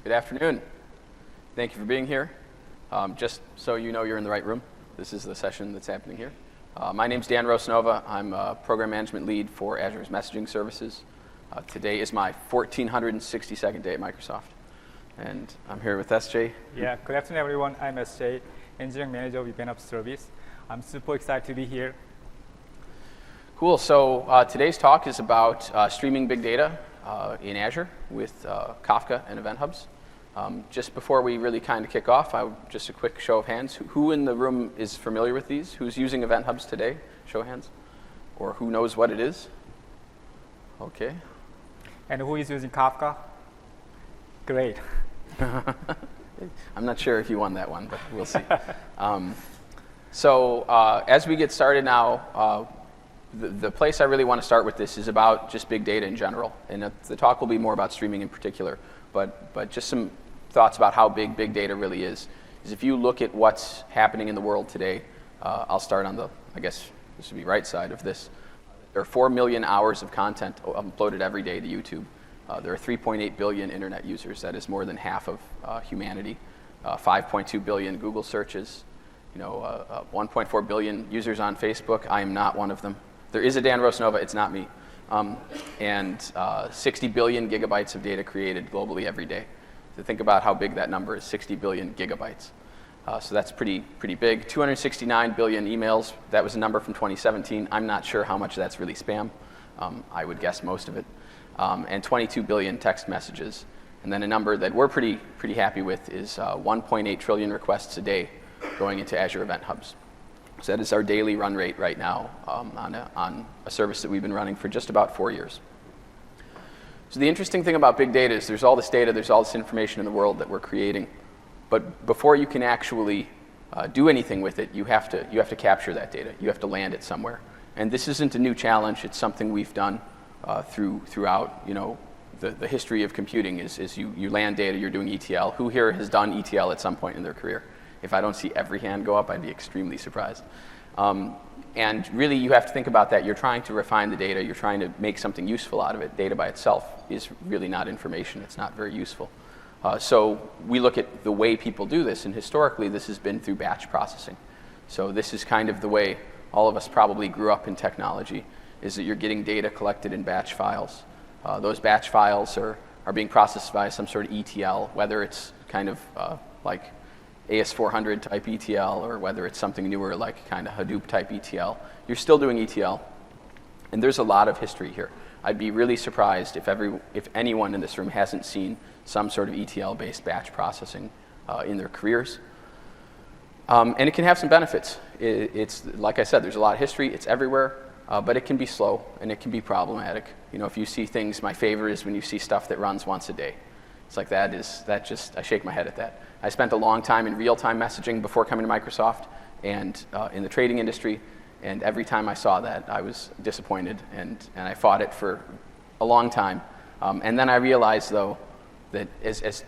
Good afternoon. Thank you for being here. Just so you know you're in the right room, this is the session that's happening here. My name's Dan Rosnova. I'm a program management lead for Azure's messaging services. Today is my 1462nd day at Microsoft. And I'm here with SJ. Yeah, good afternoon, everyone. I'm SJ, Engineering Manager of Event Hub Service. I'm super excited to be here. Cool. So today's talk is about streaming big data in Azure with Kafka and Event Hubs. Just before we really kind of kick off, just a quick show of hands. Who in the room is familiar with these? Who's using Event Hubs today? Show of hands. Or who knows what it is? Okay. And who is using Kafka? Great. I'm not sure if you won that one, but we'll see. So as we get started now, the place I really want to start with this is about just big data in general. And the talk will be more about streaming in particular. But just some thoughts about how big data really is if you look at what's happening in the world today, I'll start on I guess this would be right side of this. There are 4 million hours of content uploaded every day to YouTube. There are 3.8 billion internet users. That is more than half of humanity. 5.2 billion Google searches. 1.4 billion users on Facebook. I am not one of them. There is a Dan Rosnova. It's not me. And 60 billion gigabytes of data created globally every day. So think about how big that number is, 60 billion gigabytes. So that's pretty big. 269 billion emails. That was a number from 2017. I'm not sure how much that's really spam. I would guess most of it. And 22 billion text messages. And then a number that we're pretty happy with is 1.8 trillion requests a day going into Azure Event Hubs. So that is our daily run rate right now on a service that we've been running for just about 4 years. So the interesting thing about big data is there's all this data, there's all this information in the world that we're creating. But before you can actually do anything with it, you have to capture that data. You have to land it somewhere. And this isn't a new challenge. It's something we've done throughout the history of computing is you land data, you're doing ETL. Who here has done ETL at some point in their career? If I don't see every hand go up, I'd be extremely surprised. And really, you have to think about that. You're trying to refine the data. You're trying to make something useful out of it. Data by itself is really not information. It's not very useful. So we look at the way people do this, and historically, this has been through batch processing. So this is kind of the way all of us probably grew up in technology, is that you're getting data collected in batch files. Those batch files are being processed by some sort of ETL, whether it's kind of like AS400 type ETL or whether it's something newer like kind of Hadoop type ETL. You're still doing ETL, and there's a lot of history here. I'd be really surprised if anyone in this room hasn't seen some sort of ETL-based batch processing in their careers. And it can have some benefits. It's like I said, there's a lot of history. It's everywhere, but it can be slow and it can be problematic. If you see things, my favorite is when you see stuff that runs once a day. It's like I shake my head at that. I spent a long time in real-time messaging before coming to Microsoft and in the trading industry, and every time I saw that, I was disappointed, and I fought it for a long time. And then I realized, though, that as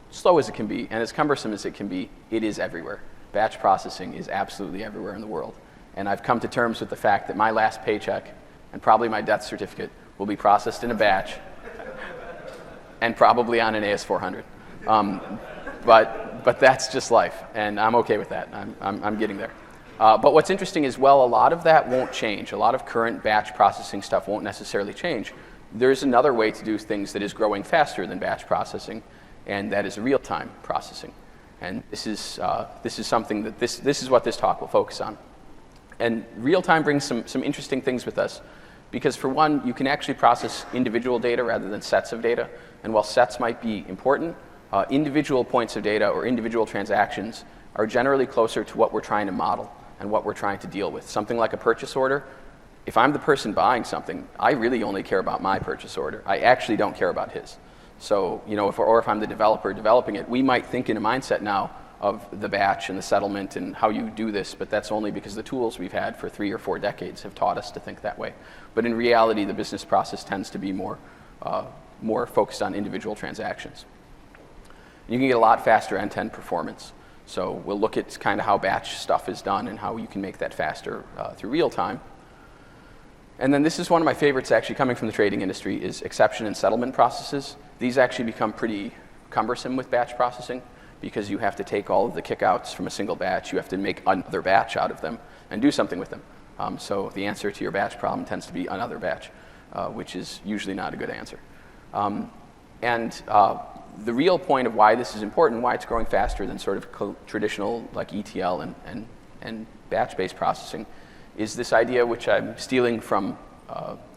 slow as it can be and as cumbersome as it can be, it is everywhere. Batch processing is absolutely everywhere in the world. And I've come to terms with the fact that my last paycheck and probably my death certificate will be processed in a batch and probably on an AS400. But that's just life, and I'm okay with that. I'm getting there. But what's interesting is, well, a lot of that won't change. A lot of current batch processing stuff won't necessarily change. There's another way to do things that is growing faster than batch processing, and that is real-time processing. And this is something that this is what this talk will focus on. And real-time brings some interesting things with us, because for one, you can actually process individual data rather than sets of data. And while sets might be important, individual points of data or individual transactions are generally closer to what we're trying to model and what we're trying to deal with. Something like a purchase order, if I'm the person buying something, I really only care about my purchase order. I actually don't care about his. So, if I'm the developer developing it, we might think in a mindset now of the batch and the settlement and how you do this, but that's only because the tools we've had for 3 or 4 decades have taught us to think that way. But in reality, the business process tends to be more focused on individual transactions. You can get a lot faster end-to-end performance. So we'll look at kind of how batch stuff is done and how you can make that faster through real time. And then this is one of my favorites, actually, coming from the trading industry, is exception and settlement processes. These actually become pretty cumbersome with batch processing because you have to take all of the kickouts from a single batch, you have to make another batch out of them and do something with them. So the answer to your batch problem tends to be another batch, which is usually not a good answer. The real point of why this is important, why it's growing faster than sort of traditional like ETL and batch-based processing, is this idea, which I'm stealing from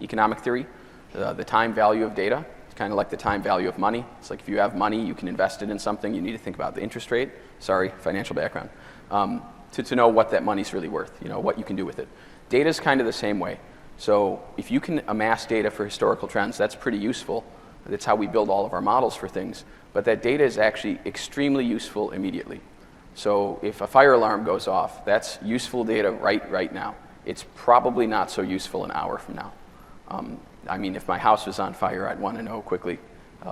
economic theory, the time value of data. It's kind of like the time value of money. It's like if you have money, you can invest it in something, you need to think about the interest rate. Sorry, financial background. To know what that money's really worth, what you can do with it. Data is kind of the same way. So if you can amass data for historical trends, that's pretty useful. That's how we build all of our models for things. But that data is actually extremely useful immediately. So if a fire alarm goes off, that's useful data right now. It's probably not so useful an hour from now. I mean, if my house was on fire, I'd want to know quickly.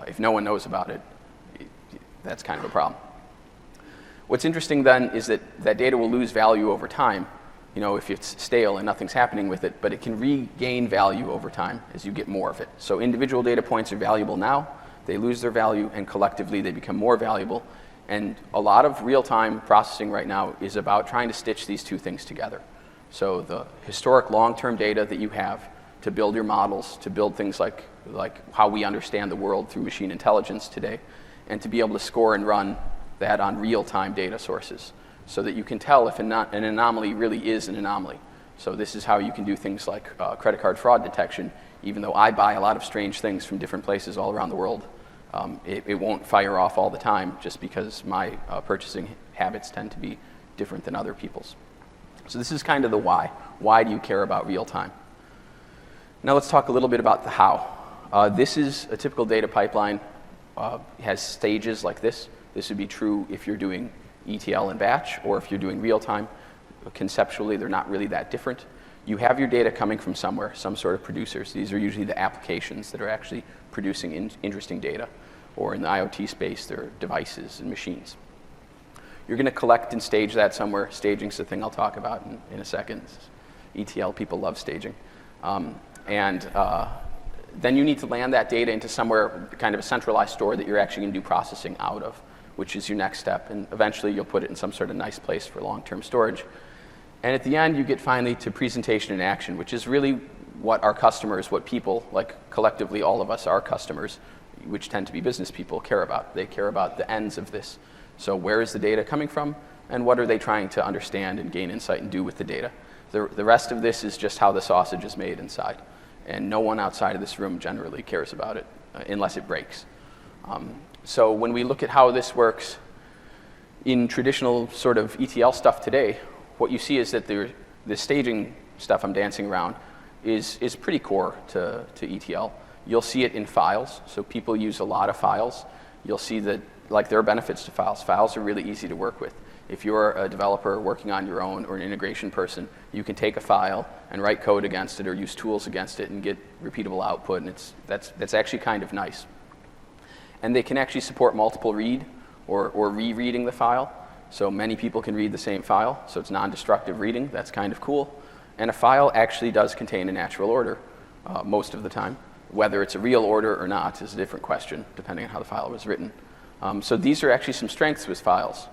If no one knows about it, that's kind of a problem. What's interesting then is that data will lose value over time, if it's stale and nothing's happening with it, but it can regain value over time as you get more of it. So individual data points are valuable now, they lose their value, and collectively they become more valuable. And a lot of real-time processing right now is about trying to stitch these two things together. So the historic long-term data that you have to build your models, to build things like how we understand the world through machine intelligence today, and to be able to score and run that on real-time data sources so that you can tell if an anomaly really is an anomaly. So this is how you can do things like credit card fraud detection. Even though I buy a lot of strange things from different places all around the world, it won't fire off all the time just because my purchasing habits tend to be different than other people's. So this is kind of the why. Why do you care about real time? Now let's talk a little bit about the how. This is a typical data pipeline. It has stages like this. This would be true if you're doing ETL and batch, or if you're doing real time. Conceptually, they're not really that different. You have your data coming from somewhere, some sort of producers. These are usually the applications that are actually producing interesting data. Or in the IoT space, they're devices and machines. You're going to collect and stage that somewhere. Staging's the thing I'll talk about in a second. ETL people love staging. Then you need to land that data into somewhere, kind of a centralized store that you're actually going to do processing out of, which is your next step. And eventually you'll put it in some sort of nice place for long-term storage. And at the end, you get finally to presentation and action, which is really what our customers, what people, like collectively all of us, our customers, which tend to be business people, care about. They care about the ends of this. So where is the data coming from, and what are they trying to understand and gain insight and do with the data? The rest of this is just how the sausage is made inside. And no one outside of this room generally cares about it, unless it breaks. So when we look at how this works in traditional sort of ETL stuff today, what you see is that the staging stuff I'm dancing around is pretty core to ETL. You'll see it in files, so people use a lot of files. You'll see that there are benefits to files. Files are really easy to work with. If you're a developer working on your own or an integration person, you can take a file and write code against it or use tools against it and get repeatable output, and that's actually kind of nice. And they can actually support multiple read or rereading the file. So many people can read the same file, so it's non-destructive reading. That's kind of cool. And a file actually does contain a natural order most of the time. Whether it's a real order or not is a different question, depending on how the file was written. So these are actually some strengths with files.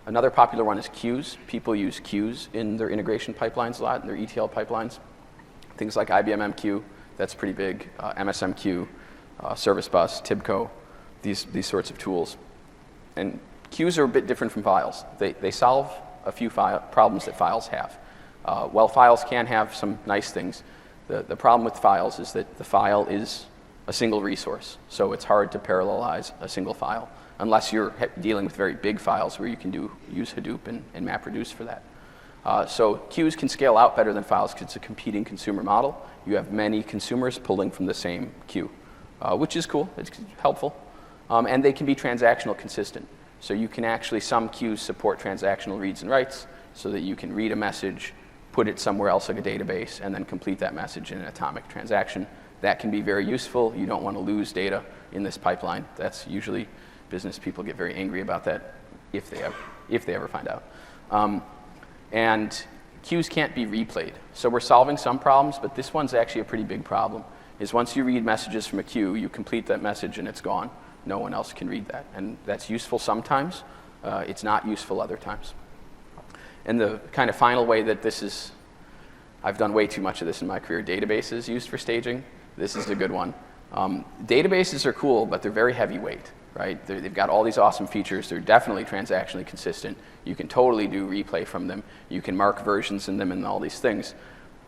Another popular one is queues. People use queues in their integration pipelines a lot, in their ETL pipelines. Things like IBM MQ, that's pretty big, MSMQ, Service Bus, TIBCO, these sorts of tools. And queues are a bit different from files. They solve a few problems that files have. While files can have some nice things, the problem with files is that the file is a single resource. So it's hard to parallelize a single file, unless you're dealing with very big files where you can use Hadoop and MapReduce for that. So queues can scale out better than files because it's a competing consumer model. You have many consumers pulling from the same queue, which is cool. It's helpful. And they can be transactional consistent. So you can actually, some queues support transactional reads and writes so that you can read a message, put it somewhere else like a database, and then complete that message in an atomic transaction. That can be very useful. You don't want to lose data in this pipeline. That's usually, business people get very angry about that if they ever find out. And queues can't be replayed. So we're solving some problems, but this one's actually a pretty big problem, is once you read messages from a queue, you complete that message and it's gone. no one else can read that. And that's useful sometimes. It's not useful other times. And the kind of final way that this is, I've done way too much of this in my career, databases used for staging. This is a good one. Databases are cool, but they're very heavyweight, right? They've got all these awesome features. They're definitely transactionally consistent. You can totally do replay from them. You can mark versions in them and all these things.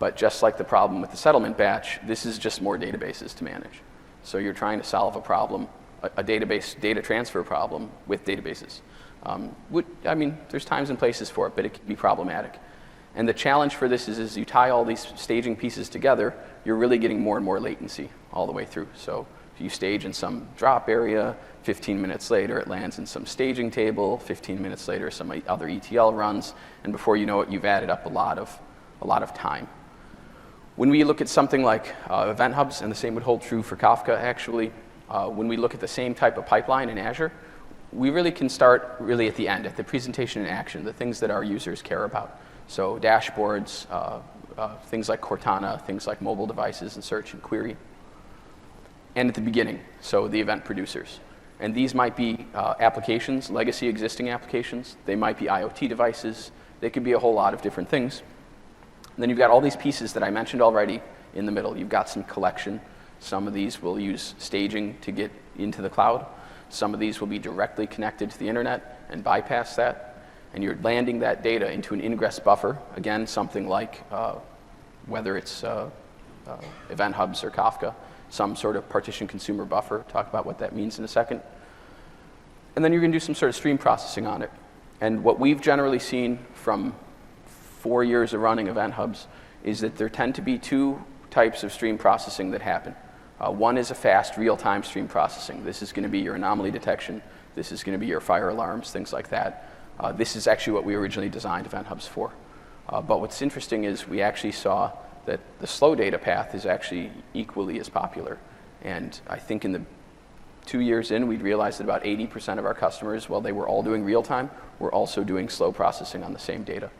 But just like the problem with the settlement batch, this is just more databases to manage. So you're trying to solve a problem, a database data transfer problem with databases. I mean, there's times and places for it, but it can be problematic. And the challenge for this is as you tie all these staging pieces together, you're really getting more and more latency all the way through. So if you stage in some drop area, 15 minutes later it lands in some staging table, 15 minutes later some other ETL runs, and before you know it, you've added up a lot of time. When we look at something like event hubs, and the same would hold true for Kafka actually, when we look at the same type of pipeline in Azure, we really can start really at the end, at the presentation and action, the things that our users care about. So dashboards, things like Cortana, things like mobile devices and search and query. And at the beginning, so the event producers. And these might be applications, legacy existing applications. They might be IoT devices. They could be a whole lot of different things. And then you've got all these pieces that I mentioned already in the middle. You've got some collection. Some of these will use staging to get into the cloud. Some of these will be directly connected to the internet and bypass that. And you're landing that data into an ingress buffer. Again, something like whether it's event hubs or Kafka, some sort of partition consumer buffer. Talk about what that means in a second. And then you're going to do some sort of stream processing on it. And what we've generally seen from 4 years of running event hubs is that there tend to be two types of stream processing that happen. One is a fast real-time stream processing. This is going to be your anomaly detection. This is going to be your fire alarms, things like that. This is actually what we originally designed event hubs for. But what's interesting is we actually saw that the slow data path is actually equally as popular. And I think in the 2 years in, we'd realized that about 80% of our customers, while they were all doing real-time, were also doing slow processing on the same data.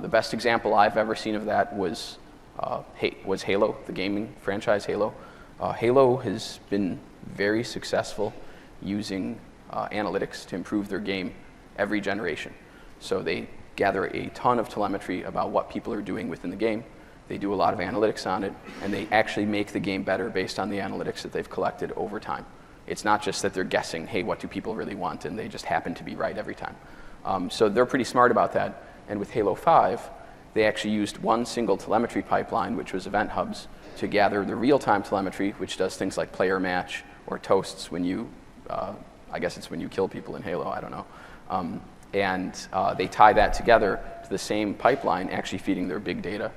The best example I've ever seen of that was Halo, the gaming franchise Halo. Halo has been very successful using analytics to improve their game every generation. So they gather a ton of telemetry about what people are doing within the game. They do a lot of analytics on it, and they actually make the game better based on the analytics that they've collected over time. It's not just that they're guessing, hey, what do people really want, and they just happen to be right every time. So they're pretty smart about that. And with Halo 5, they actually used one single telemetry pipeline, which was event hubs, to gather the real-time telemetry, which does things like player match or toasts when you, I guess it's when you kill people in Halo, I don't know. They tie that together to the same pipeline, actually feeding their big data,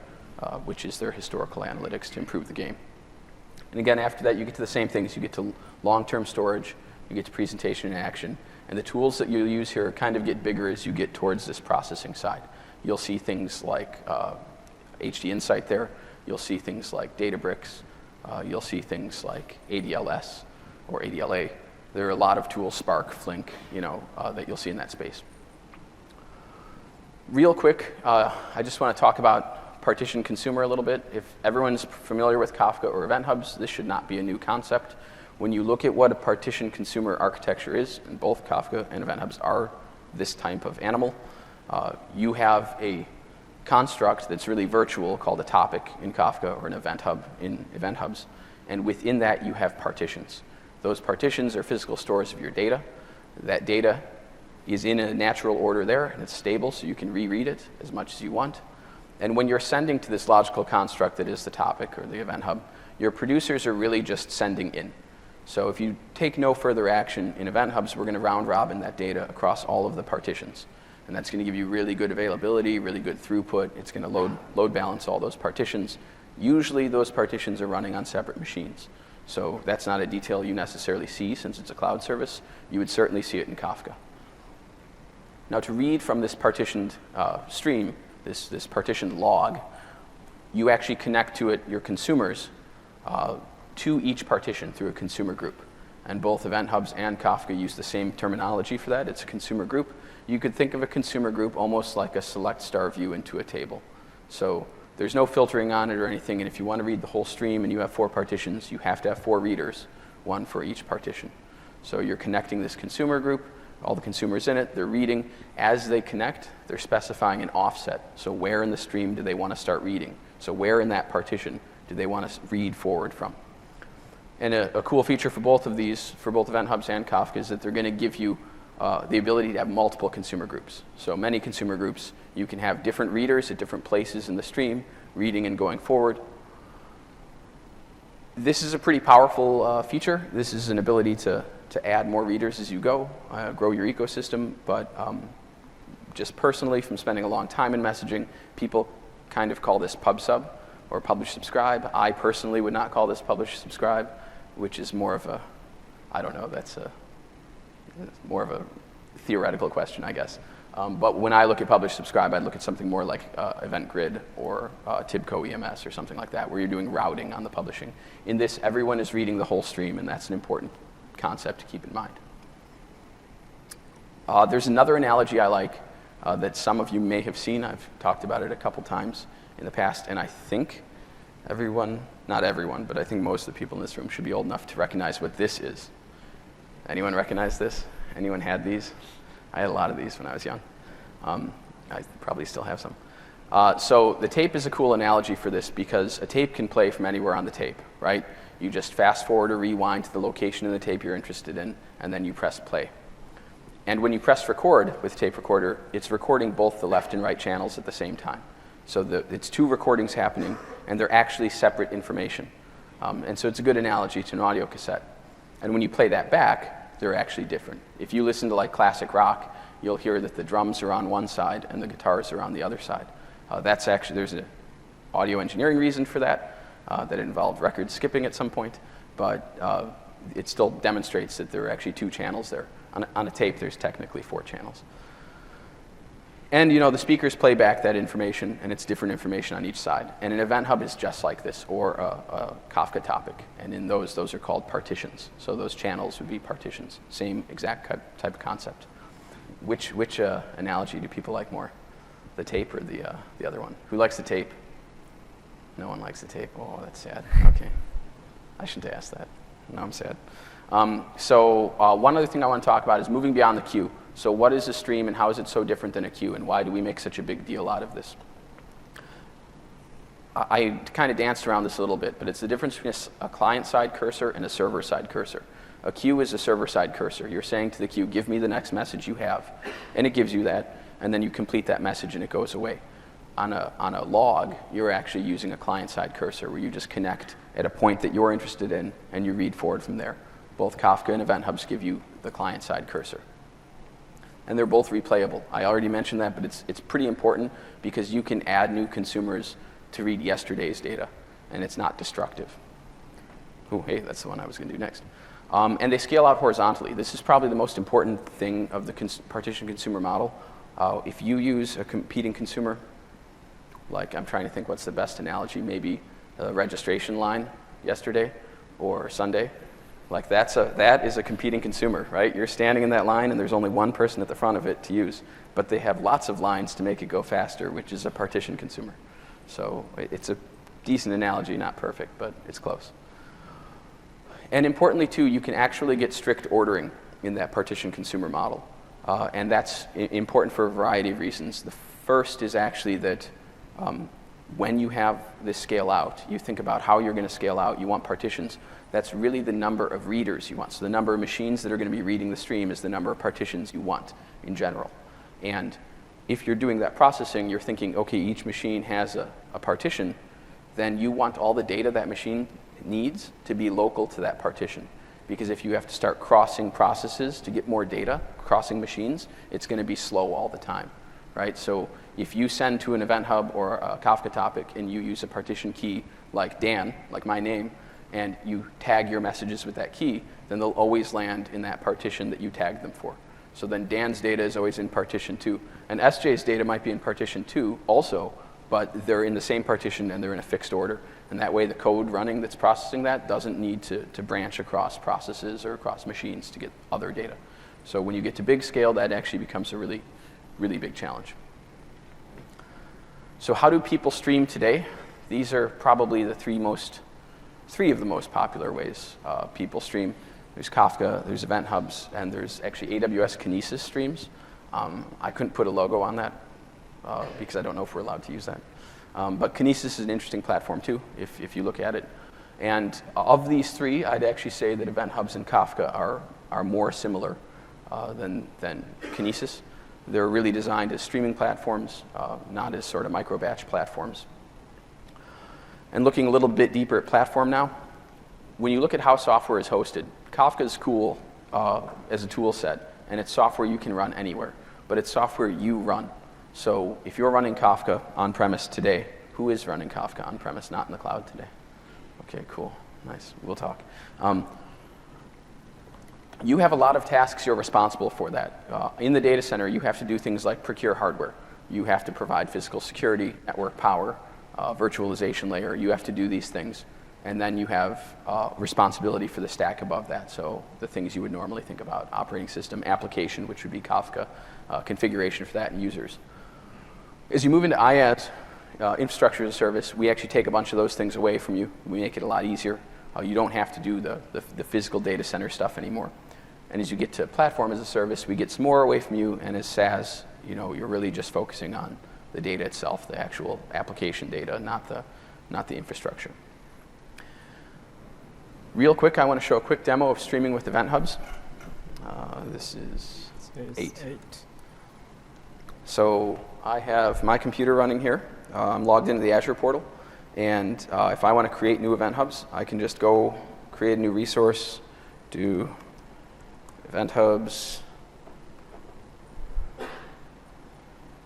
which is their historical analytics to improve the game. And again, after that, you get to the same things. You get to long-term storage, you get to presentation and action, and the tools that you use here kind of get bigger as you get towards this processing side. You'll see things like HD Insight there. You'll see things like Databricks. You'll see things like ADLS or ADLA. There are a lot of tools, Spark, Flink, that you'll see in that space. Real quick, I just want to talk about partition consumer a little bit. If everyone's familiar with Kafka or event hubs, this should not be a new concept. When you look at what a partition consumer architecture is, and both Kafka and event hubs are this type of animal, you have a construct that's really virtual called a topic in Kafka or an event hub in event hubs. And within that, you have partitions. Those partitions are physical stores of your data. That data is in a natural order there, and it's stable, so you can reread it as much as you want. And when you're sending to this logical construct that is the topic or the event hub, your producers are really just sending in. So if you take no further action in event hubs, we're going to round robin that data across all of the partitions. And that's going to give you really good availability, really good throughput. It's going to load balance all those partitions. Usually those partitions are running on separate machines. So that's not a detail you necessarily see since it's a cloud service. You would certainly see it in Kafka. Now to read from this partitioned stream, this partitioned log, you actually connect to it your consumers to each partition through a consumer group. And both event hubs and Kafka use the same terminology for that. It's a consumer group. You could think of a consumer group almost like a select star view into a table. So there's no filtering on it or anything, and if you want to read the whole stream and you have 4 partitions, you have to have 4 readers, one for each partition. So you're connecting this consumer group, all the consumers in it, they're reading. As they connect, they're specifying an offset. So where in the stream do they want to start reading? So where in that partition do they want to read forward from? And a cool feature for both of these, for both Event Hubs and Kafka, is that they're going to give you the ability to have multiple consumer groups. So many consumer groups, you can have different readers at different places in the stream, reading and going forward. This is a pretty powerful feature. This is an ability to add more readers as you go, grow your ecosystem. But just personally, from spending a long time in messaging, people kind of call this pub sub or publish subscribe. I personally would not call this publish subscribe, which is more of a, I don't know, that's more of a theoretical question, I guess. But when I look at publish subscribe, I'd look at something more like Event Grid or Tibco EMS or something like that, where you're doing routing on the publishing. In this, everyone is reading the whole stream, and that's an important concept to keep in mind. There's another analogy I like that some of you may have seen. I've talked about it a couple times in the past, and I think everyone, not everyone, but I think most of the people in this room should be old enough to recognize what this is. Anyone recognize this? Anyone had these? I had a lot of these when I was young. I probably still have some. So the tape is a cool analogy for this because a tape can play from anywhere on the tape, right? You just fast forward or rewind to the location of the tape you're interested in, and then you press play. And when you press record with tape recorder, it's recording both the left and right channels at the same time. So it's two recordings happening, and they're actually separate information. And so it's a good analogy to an audio cassette. And when you play that back, they're actually different. If you listen to like classic rock, you'll hear that the drums are on one side and the guitars are on the other side. That's actually, there's an audio engineering reason for that, that involved record skipping at some point, but it still demonstrates that there are actually two channels there. On a tape, there's technically 4 channels. And the speakers play back that information, and it's different information on each side. And an Event Hub is just like this, or a Kafka topic. And in those are called partitions. So those channels would be partitions. Same exact type of concept. Which analogy do people like more? The tape or the other one? Who likes the tape? No one likes the tape. Oh, that's sad. Okay. I shouldn't have asked that. Now I'm sad. So one other thing I want to talk about is moving beyond the queue. So what is a stream and how is it so different than a queue, and why do we make such a big deal out of this? I kind of danced around this a little bit, but it's the difference between a client-side cursor and a server-side cursor. A queue is a server-side cursor. You're saying to the queue, give me the next message you have, and it gives you that, and then you complete that message and it goes away. On a log, you're actually using a client-side cursor where you just connect at a point that you're interested in and you read forward from there. Both Kafka and Event Hubs give you the client-side cursor. And they're both replayable. I already mentioned that, but it's pretty important because you can add new consumers to read yesterday's data, and it's not destructive. Oh, hey, that's the one I was going to do next. And they scale out horizontally. This is probably the most important thing of the partition consumer model. If you use a competing consumer, like I'm trying to think what's the best analogy, maybe a registration line yesterday or Sunday. Like that is a competing consumer, right? You're standing in that line and there's only one person at the front of it to use, but they have lots of lines to make it go faster, which is a partition consumer. So it's a decent analogy, not perfect, but it's close. And importantly too, you can actually get strict ordering in that partition consumer model. And that's important for a variety of reasons. The first is actually that when you have this scale out, you think about how you're going to scale out. You want partitions. That's really the number of readers you want. So the number of machines that are going to be reading the stream is the number of partitions you want in general. And if you're doing that processing, you're thinking, okay, each machine has a partition, then you want all the data that machine needs to be local to that partition. Because if you have to start crossing processes to get more data, crossing machines, it's going to be slow all the time, right? So if you send to an Event Hub or a Kafka topic and you use a partition key like Dan, like my name, and you tag your messages with that key, then they'll always land in that partition that you tagged them for. So then Dan's data is always in partition 2. And SJ's data might be in partition 2 also, but they're in the same partition and they're in a fixed order. And that way the code running that's processing that doesn't need to branch across processes or across machines to get other data. So when you get to big scale, that actually becomes a really, really big challenge. So how do people stream today? These are probably the three of the most popular ways people stream. there's Kafka, there's Event Hubs, and there's actually AWS Kinesis streams. I couldn't put a logo on that because I don't know if we're allowed to use that. But Kinesis is an interesting platform too, if you look at it. And of these three, I'd actually say that Event Hubs and Kafka are more similar than Kinesis. They're really designed as streaming platforms, not as sort of micro-batch platforms. And looking a little bit deeper at platform now, when you look at how software is hosted, Kafka is cool as a tool set, and it's software you can run anywhere, but it's software you run. So if you're running Kafka on-premise today, who is running Kafka on-premise, not in the cloud today? Okay, cool, nice, we'll talk. You have a lot of tasks you're responsible for that. In the data center, you have to do things like procure hardware. You have to provide physical security, network power, virtualization layer. You have to do these things. And then you have responsibility for the stack above that. So the things you would normally think about, operating system, application, which would be Kafka, configuration for that, and users. As you move into IaaS, infrastructure as a service, we actually take a bunch of those things away from you. We make it a lot easier. You don't have to do the physical data center stuff anymore. And as you get to platform as a service, we get some more away from you. And as SaaS, you're really just focusing on the data itself, the actual application data, not the infrastructure. Real quick, I want to show a quick demo of streaming with Event Hubs. This is 8. So I have my computer running here. I'm logged into the Azure portal. And if I want to create new Event Hubs, I can just go create a new resource, do Event Hubs.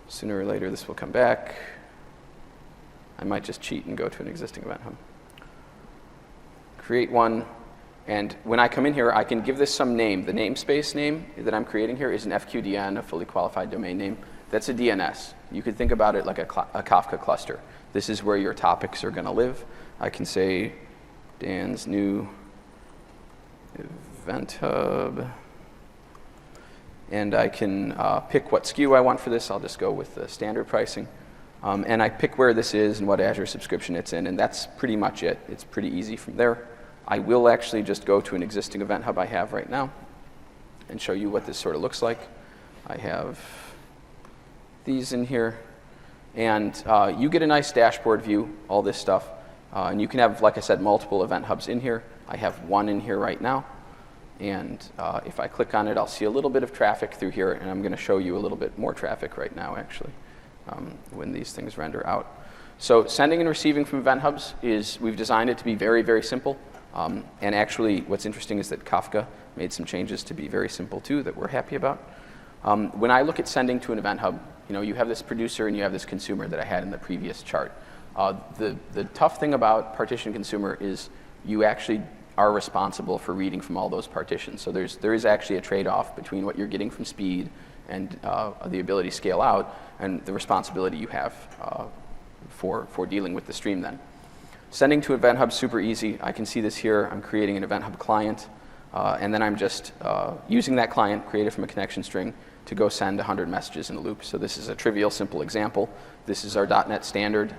Sooner or later, this will come back. I might just cheat and go to an existing Event Hub. Create one, and when I come in here, I can give this some name. The namespace name that I'm creating here is an FQDN, a fully qualified domain name. That's a DNS. You could think about it like a Kafka cluster. This is where your topics are going to live. I can say Dan's new Event Hub, and I can pick what SKU I want for this. I'll just go with the standard pricing. And I pick where this is and what Azure subscription it's in, and that's pretty much it. It's pretty easy from there. I will actually just go to an existing Event Hub I have right now and show you what this sort of looks like. I have these in here, and you get a nice dashboard view, all this stuff. And you can have, like I said, multiple Event Hubs in here. I have one in here right now, and if I click on it, I'll see a little bit of traffic through here, and I'm going to show you a little bit more traffic right now, actually. When these things render out. So sending and receiving from Event Hubs we've designed it to be very, very simple. And actually, what's interesting is that Kafka made some changes to be very simple too that we're happy about. When I look at sending to an Event Hub, you have this producer and you have this consumer that I had in the previous chart. The tough thing about partition consumer is you actually are responsible for reading from all those partitions. So there is actually a trade-off between what you're getting from speed and the ability to scale out, and the responsibility you have for dealing with the stream then. Sending to Event Hub, super easy. I can see this here. I'm creating an Event Hub client, and then I'm just using that client created from a connection string to go send 100 messages in a loop. So this is a trivial, simple example. This is our .NET Standard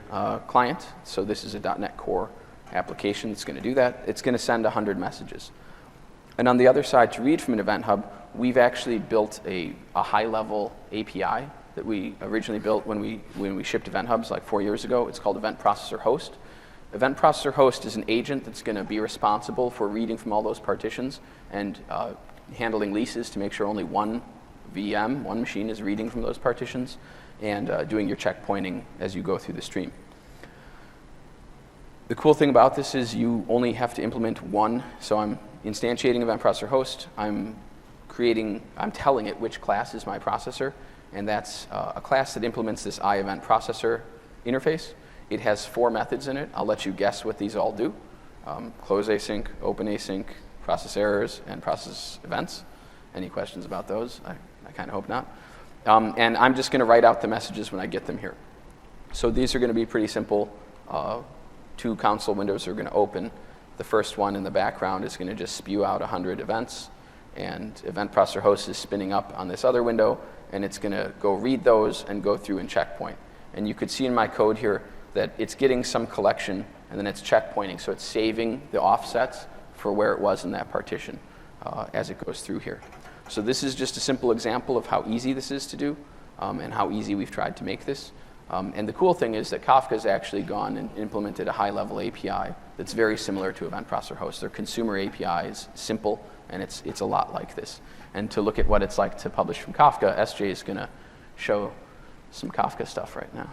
client. So this is a .NET Core application that's going to do that. It's going to send 100 messages. And on the other side, to read from an Event Hub, we've actually built a high-level API that we originally built when we shipped Event Hubs like 4 years ago. It's called Event Processor Host. Event Processor Host is an agent that's going to be responsible for reading from all those partitions and handling leases to make sure only one VM, one machine, is reading from those partitions, and doing your checkpointing as you go through the stream. The cool thing about this is you only have to implement one. So I'm instantiating Event Processor Host. I'm telling it which class is my processor, and that's a class that implements this iEvent processor interface. It has 4 methods in it. I'll let you guess what these all do. Close async, open async, process errors, and process events. Any questions about those? I kind of hope not. And I'm just going to write out the messages when I get them here. So these are going to be pretty simple. 2 console windows are going to open. The first one in the background is going to just spew out 100 events. And Event Processor Host is spinning up on this other window, and it's going to go read those and go through and checkpoint. And you could see in my code here that it's getting some collection, and then it's checkpointing. So it's saving the offsets for where it was in that partition. as it goes through here. So this is just a simple example of how easy this is to do and how easy we've tried to make this. And the cool thing is that Kafka's actually gone and implemented a high-level API that's very similar to Event Processor Host. Their consumer API is simple, and it's a lot like this. And to look at what it's like to publish from Kafka, SJ is going to show some Kafka stuff right now.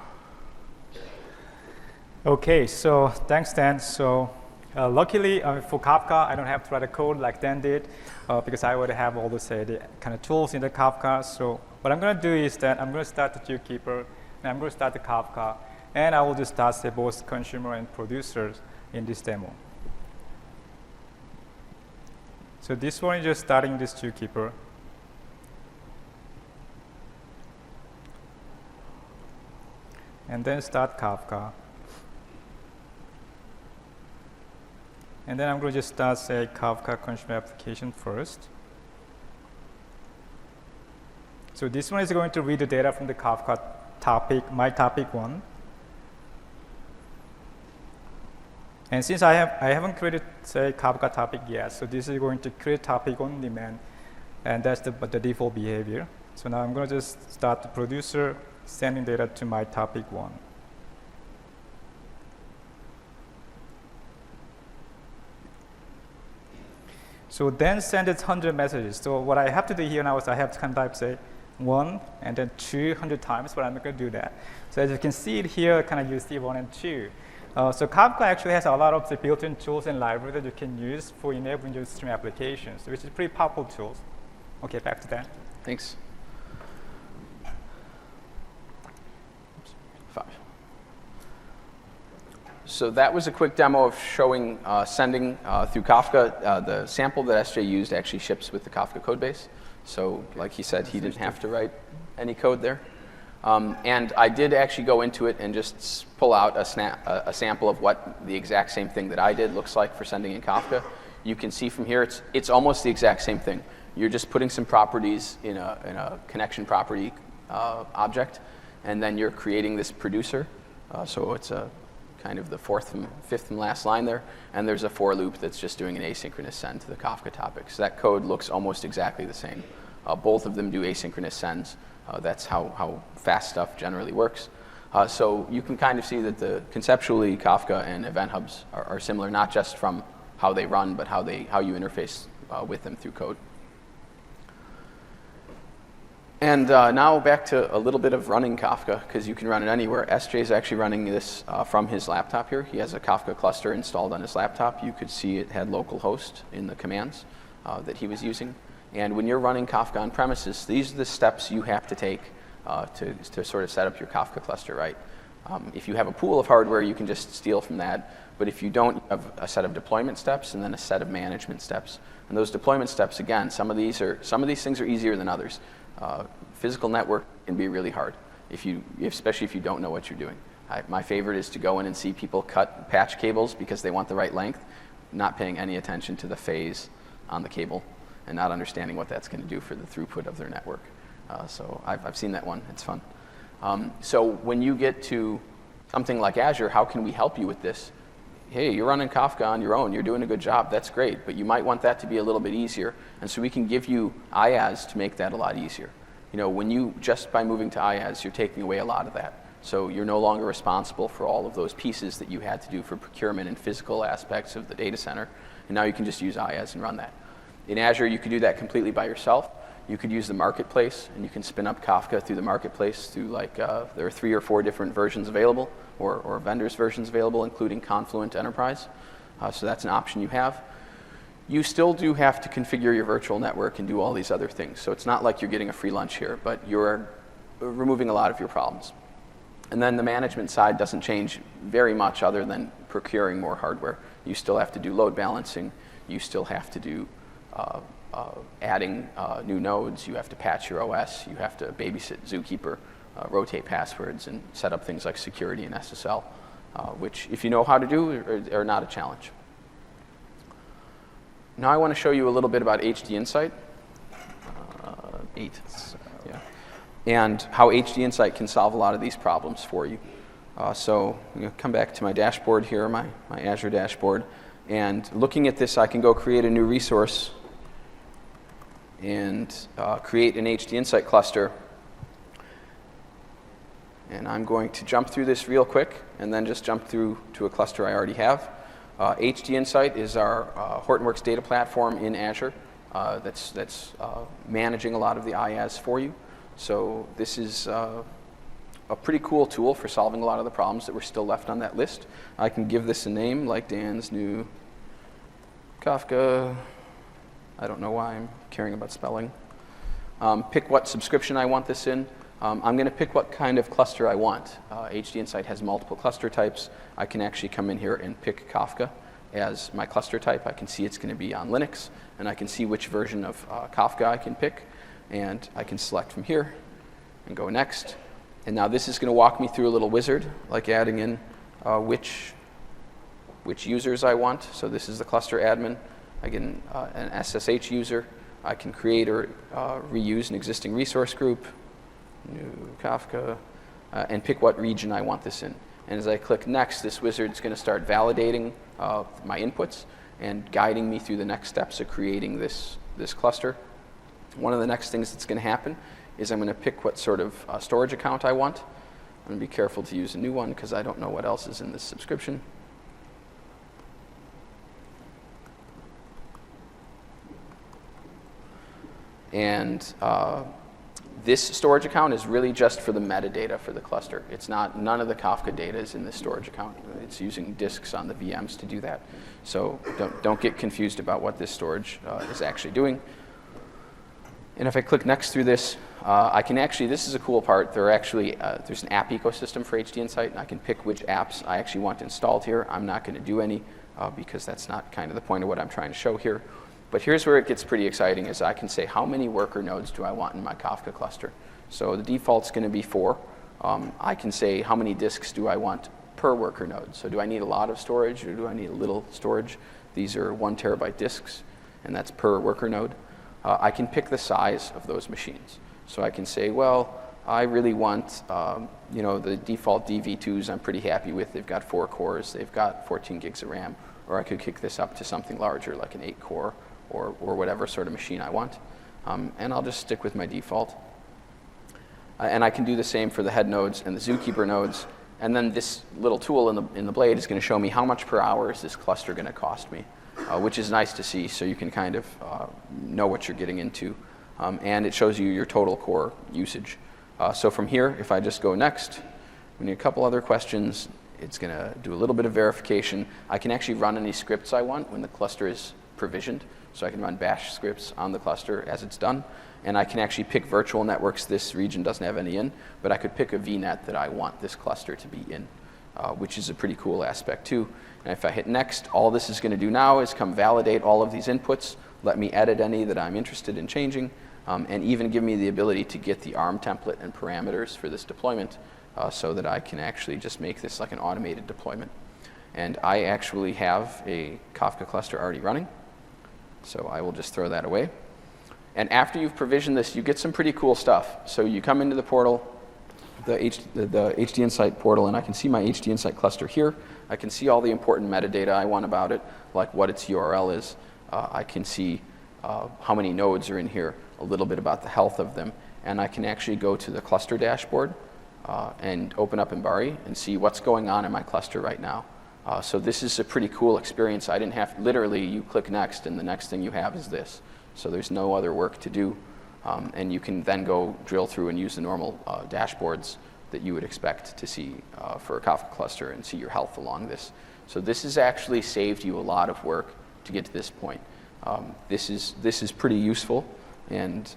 Okay, so thanks, Dan. So luckily for Kafka, I don't have to write a code like Dan did because I already have all the kind of tools in the Kafka. So what I'm going to do is that I'm going to start the zookeeper, and I'm going to start the Kafka, and I will just start both consumer and producers in this demo. So this one is just starting this zookeeper. And then start Kafka. And then I'm going to just start, Kafka consumer application first. So this one is going to read the data from the Kafka topic, my topic 1. And since I haven't created, Kafka topic yet, so this is going to create topic on demand, and that's the default behavior. So now I'm going to just start the producer sending data to my topic 1. So then send it 100 messages. So what I have to do here now is I have to kind of type, 1 and then 200 times, but I'm not going to do that. So as you can see it here, kind of you see 1 and 2. So Kafka actually has a lot of the built-in tools and libraries that you can use for enabling your stream applications, which is pretty powerful tools. Okay, back to Dan. Thanks. 5. So that was a quick demo of showing sending through Kafka. The sample that SJ used actually ships with the Kafka code base. So like he said, he didn't have to write any code there. And I did actually go into it and just pull out a sample of what the exact same thing that I did looks like for sending in Kafka. You can see from here, it's almost the exact same thing. You're just putting some properties in a connection property object, and then you're creating this producer. So it's a kind of the fifth from last line there, and there's a for loop that's just doing an asynchronous send to the Kafka topic. So that code looks almost exactly the same. Both of them do asynchronous sends. That's how fast stuff generally works. So you can kind of see that conceptually Kafka and event hubs are similar, not just from how they run, but how you interface with them through code. And now back to a little bit of running Kafka, because you can run it anywhere. SJ is actually running this from his laptop here. He has a Kafka cluster installed on his laptop. You could see it had localhost in the commands that he was using. And when you're running Kafka on premises, these are the steps you have to take to sort of set up your Kafka cluster right. If you have a pool of hardware, you can just steal from that. But if you don't, you have a set of deployment steps and then a set of management steps. And those deployment steps, again, some of these things are easier than others. Physical network can be really hard, especially if you don't know what you're doing. My favorite is to go in and see people cut patch cables because they want the right length, not paying any attention to the phase on the cable and not understanding what that's going to do for the throughput of their network. So I've seen that one. It's fun. So when you get to something like Azure, how can we help you with this? Hey, you're running Kafka on your own. You're doing a good job. That's great. But you might want that to be a little bit easier. And so we can give you IaaS to make that a lot easier. Just by moving to IaaS, you're taking away a lot of that. So you're no longer responsible for all of those pieces that you had to do for procurement and physical aspects of the data center. And now you can just use IaaS and run that. In Azure, you could do that completely by yourself. You could use the marketplace, and you can spin up Kafka through the marketplace through there are 3 or 4 different versions available, or vendors' versions available, including Confluent Enterprise. So that's an option you have. You still do have to configure your virtual network and do all these other things. So it's not like you're getting a free lunch here, but you're removing a lot of your problems. And then the management side doesn't change very much other than procuring more hardware. You still have to do load balancing. You still have to do adding new nodes. You have to patch your OS. You have to babysit Zookeeper, rotate passwords, and set up things like security and SSL, which, if you know how to do, are not a challenge. Now I want to show you a little bit about HD Insight. 8. Yeah. And how HD Insight can solve a lot of these problems for you. So I'm going to come back to my dashboard here, my Azure dashboard. And looking at this, I can go create a new resource and create an HD Insight cluster. And I'm going to jump through this real quick and then just jump through to a cluster I already have. HD Insight is our Hortonworks data platform in Azure that's managing a lot of the IaaS for you. So this is a pretty cool tool for solving a lot of the problems that were still left on that list. I can give this a name like Dan's new Kafka. I don't know why I'm caring about spelling. Pick what subscription I want this in. I'm going to pick what kind of cluster I want. HD Insight has multiple cluster types. I can actually come in here and pick Kafka as my cluster type. I can see it's going to be on Linux, and I can see which version of Kafka I can pick. And I can select from here and go next. And now this is going to walk me through a little wizard, like adding in which users I want. So this is the cluster admin. I get an SSH user. I can create or reuse an existing resource group, new Kafka, and pick what region I want this in. And as I click next, this wizard is going to start validating my inputs and guiding me through the next steps of creating this cluster. One of the next things that's going to happen is I'm going to pick what sort of storage account I want. I'm going to be careful to use a new one because I don't know what else is in this subscription. And this storage account is really just for the metadata for the cluster. It's not, none of the Kafka data is in this storage account. It's using disks on the VMs to do that. So don't get confused about what this storage is actually doing. And if I click next through this, I can actually, this is a cool part, there's an app ecosystem for HD Insight, and I can pick which apps I actually want installed here. I'm not going to do any because that's not kind of the point of what I'm trying to show here. But here's where it gets pretty exciting, is I can say how many worker nodes do I want in my Kafka cluster. So the default's going to be 4. I can say how many disks do I want per worker node. So do I need a lot of storage or do I need a little storage? These are 1 terabyte disks, and that's per worker node. I can pick the size of those machines. So I can say, well, I really want, the default DV2s I'm pretty happy with. They've got 4 cores. They've got 14 gigs of RAM. Or I could kick this up to something larger, like an 8-core or whatever sort of machine I want. And I'll just stick with my default. And I can do the same for the head nodes and the Zookeeper nodes. And then this little tool in the blade is going to show me how much per hour is this cluster going to cost me, which is nice to see, so you can kind of know what you're getting into. And it shows you your total core usage. So from here, if I just go next, we need a couple other questions. It's going to do a little bit of verification. I can actually run any scripts I want when the cluster is provisioned. So I can run bash scripts on the cluster as it's done. And I can actually pick virtual networks. This region doesn't have any in, but I could pick a VNet that I want this cluster to be in, which is a pretty cool aspect too. And if I hit next, all this is going to do now is come validate all of these inputs, let me edit any that I'm interested in changing, and even give me the ability to get the ARM template and parameters for this deployment so that I can actually just make this like an automated deployment. And I actually have a Kafka cluster already running, so I will just throw that away. And after you've provisioned this, you get some pretty cool stuff. So you come into the portal, the HD Insight portal, and I can see my HD Insight cluster here. I can see all the important metadata I want about it, like what its URL is. I can see how many nodes are in here, a little bit about the health of them. And I can actually go to the cluster dashboard and open up Embari and see what's going on in my cluster right now. So this is a pretty cool experience. I didn't have, literally, you click next, and the next thing you have is this. So there's no other work to do. And you can then go drill through and use the normal dashboards that you would expect to see for a Kafka cluster and see your health along this. So this has actually saved you a lot of work to get to this point. This is pretty useful, and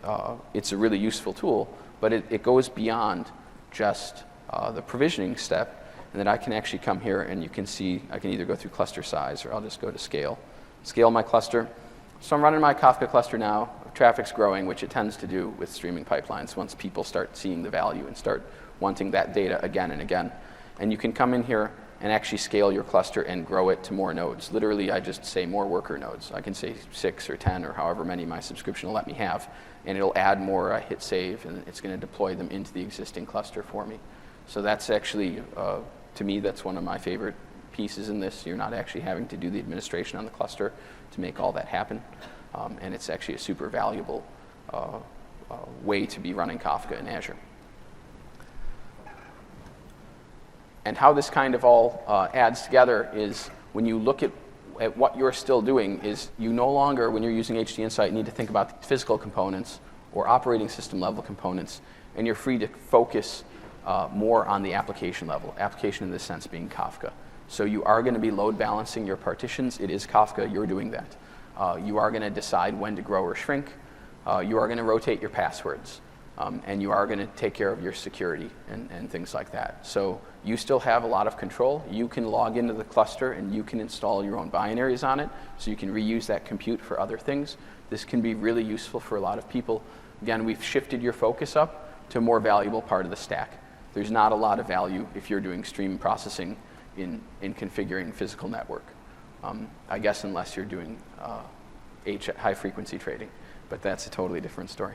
it's a really useful tool, but it goes beyond just the provisioning step, and then I can actually come here and you can see I can either go through cluster size or I'll just go to scale. Scale my cluster. So I'm running my Kafka cluster now. Traffic's growing, which it tends to do with streaming pipelines once people start seeing the value and start wanting that data again and again. And you can come in here and actually scale your cluster and grow it to more nodes. Literally, I just say more worker nodes. I can say 6 or 10 or however many my subscription will let me have, and it'll add more. I hit save, and it's going to deploy them into the existing cluster for me. So that's actually, to me, that's one of my favorite pieces in this. You're not actually having to do the administration on the cluster to make all that happen, and it's actually a super valuable way to be running Kafka in Azure. And how this kind of all adds together is when you look at what you're still doing is you no longer, when you're using HD Insight, need to think about the physical components or operating system level components, and you're free to focus more on the application level, application in this sense being Kafka. So you are going to be load balancing your partitions. It is Kafka. You're doing that. You are going to decide when to grow or shrink. You are going to rotate your passwords. And you are going to take care of your security and things like that. So you still have a lot of control. You can log into the cluster and you can install your own binaries on it, so you can reuse that compute for other things. This can be really useful for a lot of people. Again, we've shifted your focus up to a more valuable part of the stack. There's not a lot of value if you're doing stream processing in configuring physical network. I guess unless you're doing high frequency trading, but that's a totally different story.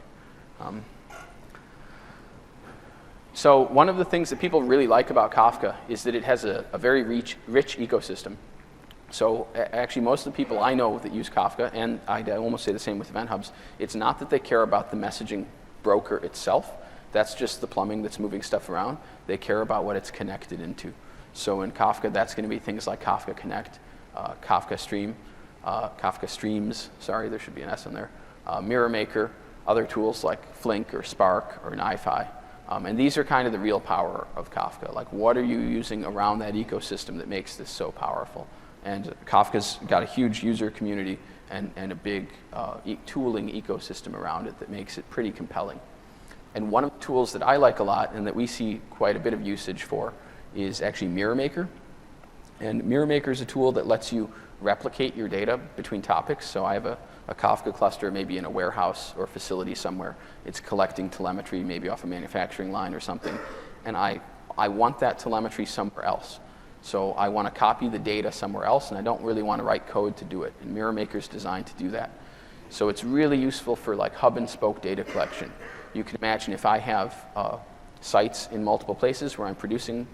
So one of the things that people really like about Kafka is that it has a very rich ecosystem. So actually most of the people I know that use Kafka, and I almost say the same with Event Hubs, it's not that they care about the messaging broker itself. That's just the plumbing that's moving stuff around. They care about what it's connected into. So in Kafka, that's going to be things like Kafka Connect, Kafka Stream, Kafka Streams, sorry, there should be an S in there, Mirror Maker, other tools like Flink or Spark or NiFi. And these are kind of the real power of Kafka. Like, what are you using around that ecosystem that makes this so powerful? And Kafka's got a huge user community and a big tooling ecosystem around it that makes it pretty compelling. And one of the tools that I like a lot and that we see quite a bit of usage for is actually Mirror Maker. And Mirror Maker is a tool that lets you replicate your data between topics. So I have a Kafka cluster maybe in a warehouse or facility somewhere. It's collecting telemetry maybe off a manufacturing line or something. And I want that telemetry somewhere else. So I want to copy the data somewhere else, and I don't really want to write code to do it. And Mirror Maker is designed to do that. So it's really useful for like hub and spoke data collection. You can imagine if I have sites in multiple places where I'm producing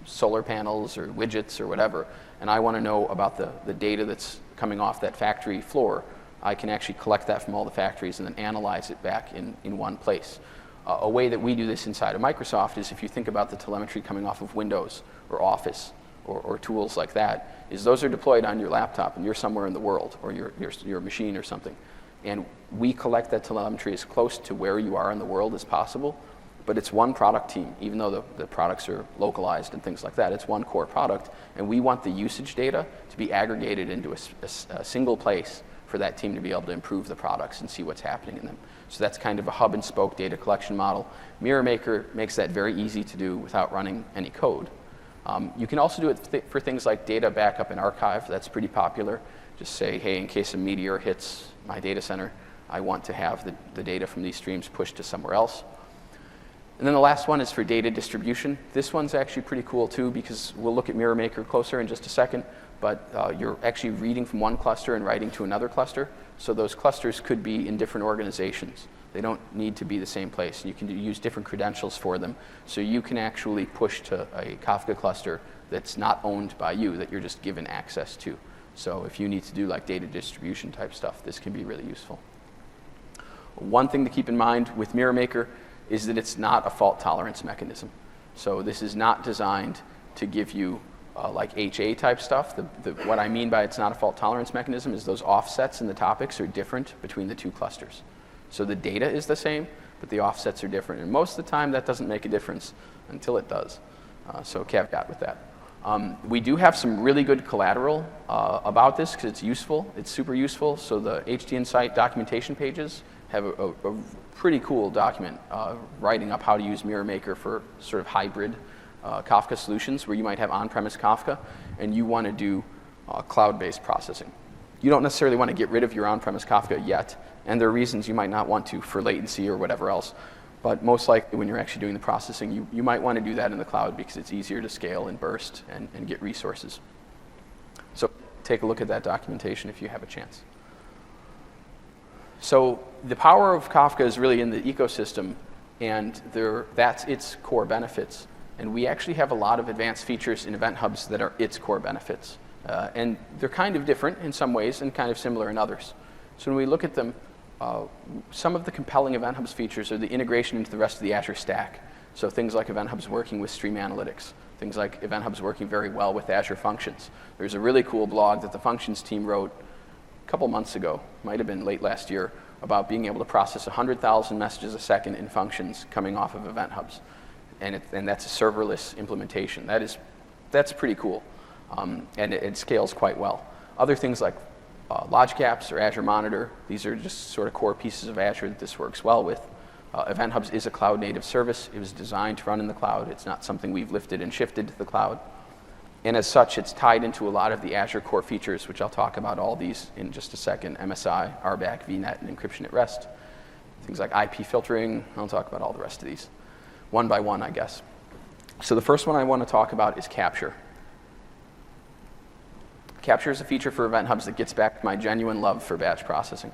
solar panels or widgets or whatever, and I want to know about the data that's coming off that factory floor, I can actually collect that from all the factories and then analyze it back in one place. A way that we do this inside of Microsoft is if you think about the telemetry coming off of Windows or Office or tools like that, is those are deployed on your laptop and you're somewhere in the world or your machine or something. And we collect that telemetry as close to where you are in the world as possible, but it's one product team, even though the products are localized and things like that. It's one core product, and we want the usage data to be aggregated into a single place for that team to be able to improve the products and see what's happening in them. So that's kind of a hub and spoke data collection model. Mirror Maker makes that very easy to do without running any code. You can also do it for things like data backup and archive. That's pretty popular. Just say, hey, in case a meteor hits my data center, I want to have the data from these streams pushed to somewhere else. And then the last one is for data distribution. This one's actually pretty cool too, because we'll look at Mirror Maker closer in just a second, but you're actually reading from one cluster and writing to another cluster. So those clusters could be in different organizations. They don't need to be the same place. You can use different credentials for them. So you can actually push to a Kafka cluster that's not owned by you, that you're just given access to. So if you need to do like data distribution type stuff, this can be really useful. One thing to keep in mind with Mirror Maker is that it's not a fault tolerance mechanism. So this is not designed to give you like HA type stuff. What I mean by it's not a fault tolerance mechanism is those offsets in the topics are different between the two clusters. So the data is the same, but the offsets are different. And most of the time that doesn't make a difference until it does. So caveat with that. We do have some really good collateral about this because it's useful. It's super useful. So the HD Insight documentation pages have a pretty cool document writing up how to use Mirror Maker for sort of hybrid Kafka solutions where you might have on-premise Kafka and you want to do cloud-based processing. You don't necessarily want to get rid of your on-premise Kafka yet, and there are reasons you might not want to for latency or whatever else. But most likely when you're actually doing the processing, you might want to do that in the cloud because it's easier to scale and burst and get resources. So take a look at that documentation if you have a chance. So the power of Kafka is really in the ecosystem, and that's its core benefits. And we actually have a lot of advanced features in Event Hubs that are its core benefits. And they're kind of different in some ways and kind of similar in others. So when we look at them, some of the compelling Event Hubs features are the integration into the rest of the Azure stack. So things like Event Hubs working with Stream Analytics, things like Event Hubs working very well with Azure Functions. There's a really cool blog that the Functions team wrote a couple months ago, might have been late last year, about being able to process 100,000 messages a second in Functions coming off of Event Hubs. And that's a serverless implementation. That's pretty cool, and it scales quite well. Other things like Logic Apps or Azure Monitor, these are just sort of core pieces of Azure that this works well with. Event Hubs is a cloud-native service. It was designed to run in the cloud. It's not something we've lifted and shifted to the cloud. And as such, it's tied into a lot of the Azure core features, which I'll talk about all these in just a second: MSI, RBAC, VNet, and encryption at rest. Things like IP filtering. I'll talk about all the rest of these one by one, I guess. So the first one I want to talk about is Capture. Capture is a feature for Event Hubs that gets back to my genuine love for batch processing.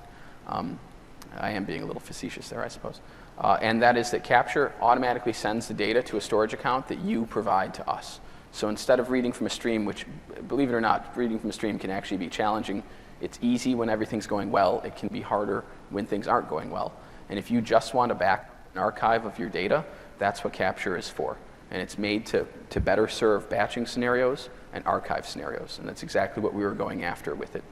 I am being a little facetious there, I suppose. And that is that Capture automatically sends the data to a storage account that you provide to us. So instead of reading from a stream, which, believe it or not, reading from a stream can actually be challenging. It's easy when everything's going well. It can be harder when things aren't going well. And if you just want to back an archive of your data, that's what Capture is for. And it's made to better serve batching scenarios and archive scenarios. And that's exactly what we were going after with it.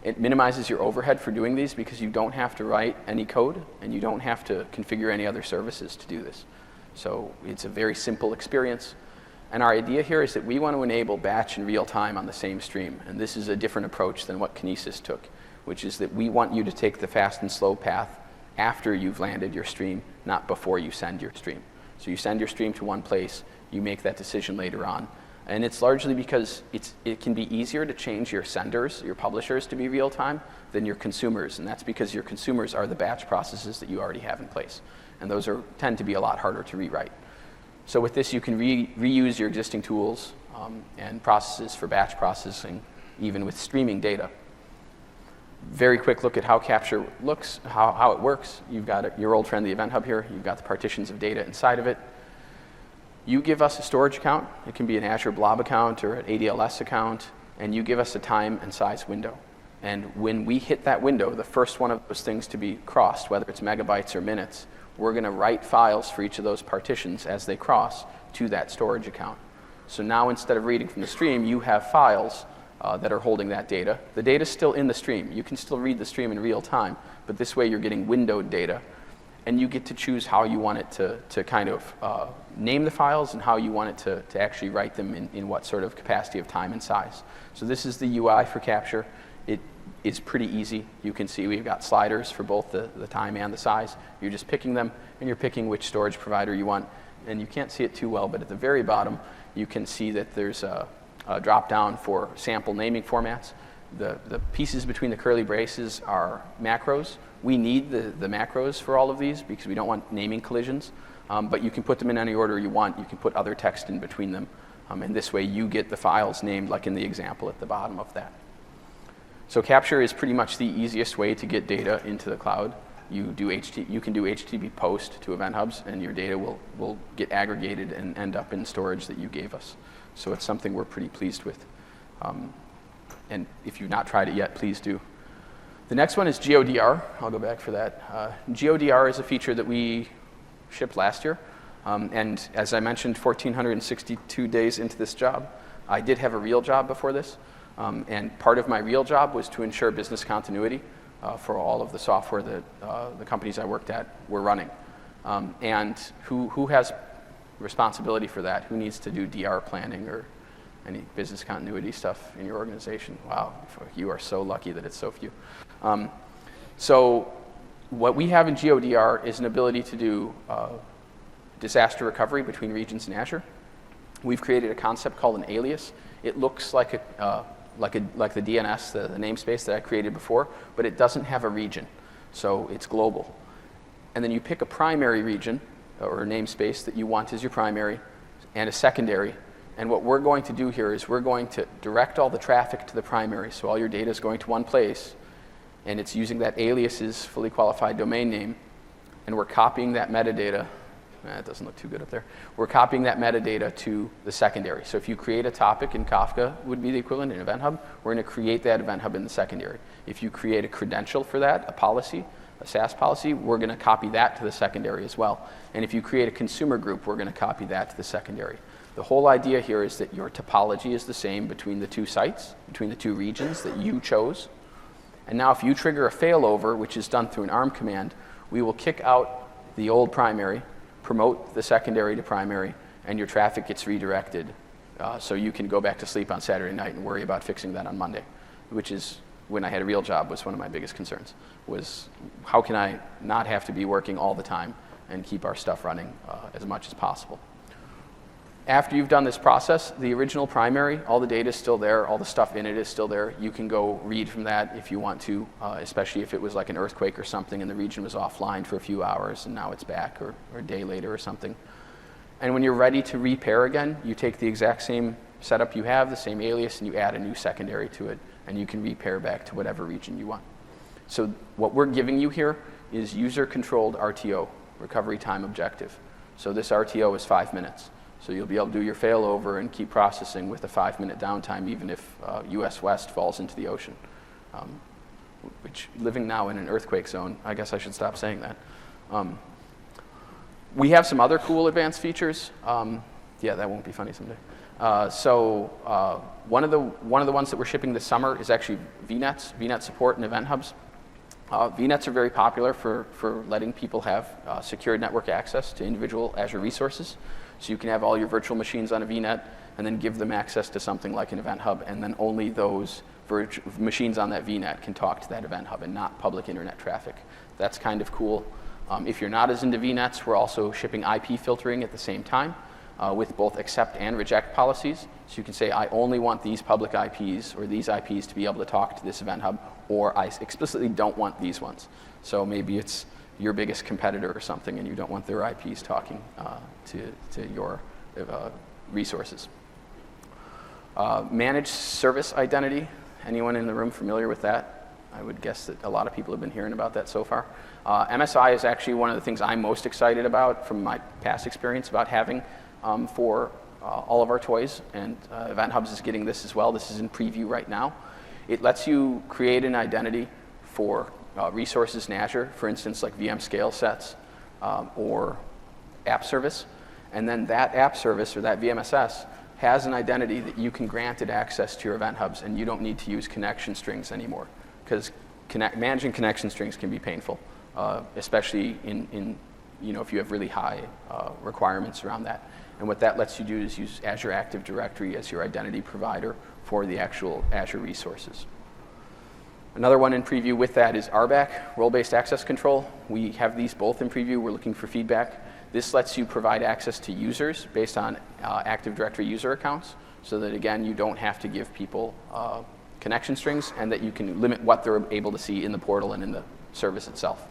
It minimizes your overhead for doing these because you don't have to write any code and you don't have to configure any other services to do this. So it's a very simple experience. And our idea here is that we want to enable batch and real time on the same stream. And this is a different approach than what Kinesis took, which is that we want you to take the fast and slow path after you've landed your stream, not before you send your stream. So you send your stream to one place, you make that decision later on. And it's largely because it can be easier to change your senders, your publishers, to be real time than your consumers. And that's because your consumers are the batch processes that you already have in place. And those tend to be a lot harder to rewrite. So with this, you can reuse your existing tools and processes for batch processing, even with streaming data. Very quick look at how Capture looks, how it works. You've got your old friend, the Event Hub here. You've got the partitions of data inside of it. You give us a storage account. It can be an Azure Blob account or an ADLS account, and you give us a time and size window. And when we hit that window, the first one of those things to be crossed, whether it's megabytes or minutes, we're going to write files for each of those partitions as they cross to that storage account. So now instead of reading from the stream, you have files that are holding that data. The data's still in the stream. You can still read the stream in real time, but this way you're getting windowed data. And you get to choose how you want it to kind of name the files and how you want it to actually write them in what sort of capacity of time and size. So this is the UI for Capture. It is pretty easy. You can see we've got sliders for both the time and the size. You're just picking them, and you're picking which storage provider you want. And you can't see it too well, but at the very bottom, you can see that there's a drop-down for sample naming formats. The pieces between the curly braces are macros. We need the macros for all of these because we don't want naming collisions. But you can put them in any order you want. You can put other text in between them. And this way you get the files named like in the example at the bottom of that. So Capture is pretty much the easiest way to get data into the cloud. You can do HTTP post to Event Hubs, and your data will get aggregated and end up in storage that you gave us. So it's something we're pretty pleased with. And if you've not tried it yet, please do. The next one is GeoDR. I'll go back for that. GeoDR is a feature that we shipped last year. And as I mentioned, 1,462 days into this job. I did have a real job before this. And part of my real job was to ensure business continuity for all of the software that the companies I worked at were running. And who has responsibility for that? Who needs to do DR planning or any business continuity stuff in your organization? Wow, you are so lucky that it's so few. So what we have in GeoDR is an ability to do disaster recovery between regions in Azure. We've created a concept called an alias. It looks like the DNS, the namespace that I created before, but it doesn't have a region, so it's global. And then you pick a primary region or a namespace that you want as your primary and a secondary. And what we're going to do here is we're going to direct all the traffic to the primary, so all your data is going to one place, and it's using that alias's fully qualified domain name, and we're copying that metadata It doesn't look too good up there. We're copying that metadata to the secondary. So if you create a topic in Kafka, would be the equivalent in Event Hub, we're going to create that Event Hub in the secondary. If you create a credential for that, a policy, a SaaS policy, we're going to copy that to the secondary as well. And if you create a consumer group, we're going to copy that to the secondary. The whole idea here is that your topology is the same between the two sites, between the two regions that you chose. And now if you trigger a failover, which is done through an ARM command, we will kick out the old primary, promote the secondary to primary, and your traffic gets redirected. So you can go back to sleep on Saturday night and worry about fixing that on Monday, which is, when I had a real job, was one of my biggest concerns, was how can I not have to be working all the time and keep our stuff running as much as possible. After you've done this process, the original primary, all the data is still there, all the stuff in it is still there. You can go read from that if you want to, especially if it was like an earthquake or something and the region was offline for a few hours and now it's back, or a day later or something. And when you're ready to repair again, you take the exact same setup you have, the same alias, and you add a new secondary to it, and you can repair back to whatever region you want. So what we're giving you here is user-controlled RTO, recovery time objective. So this RTO is 5 minutes. So you'll be able to do your failover and keep processing with a 5-minute downtime, even if US West falls into the ocean. Which, living now in an earthquake zone, I guess I should stop saying that. We have some other cool advanced features. Yeah, that won't be funny someday. One of the ones that we're shipping this summer is actually VNets, VNet support and event hubs. VNets are very popular for letting people have secured network access to individual Azure resources. So you can have all your virtual machines on a VNet and then give them access to something like an event hub, and then only those machines on that VNet can talk to that event hub and not public internet traffic. That's kind of cool. If you're not as into VNets, we're also shipping IP filtering at the same time with both accept and reject policies. So you can say, I only want these public IPs or these IPs to be able to talk to this event hub, or I explicitly don't want these ones. So maybe it's your biggest competitor or something and you don't want their IPs talking to your resources. Managed service identity. Anyone in the room familiar with that? I would guess that a lot of people have been hearing about that so far. MSI is actually one of the things I'm most excited about from my past experience about having for all of our toys, and Event Hubs is getting this as well. This is in preview right now. It lets you create an identity for resources in Azure, for instance, like VM scale sets or app service. And then that app service or that VMSS has an identity that you can grant it access to your event hubs, and you don't need to use connection strings anymore, because managing connection strings can be painful, especially in if you have really high requirements around that. And what that lets you do is use Azure Active Directory as your identity provider for the actual Azure resources. Another one in preview with that is RBAC, Role-Based Access Control. We have these both in preview. We're looking for feedback. This lets you provide access to users based on Active Directory user accounts, so that, again, you don't have to give people connection strings, and that you can limit what they're able to see in the portal and in the service itself.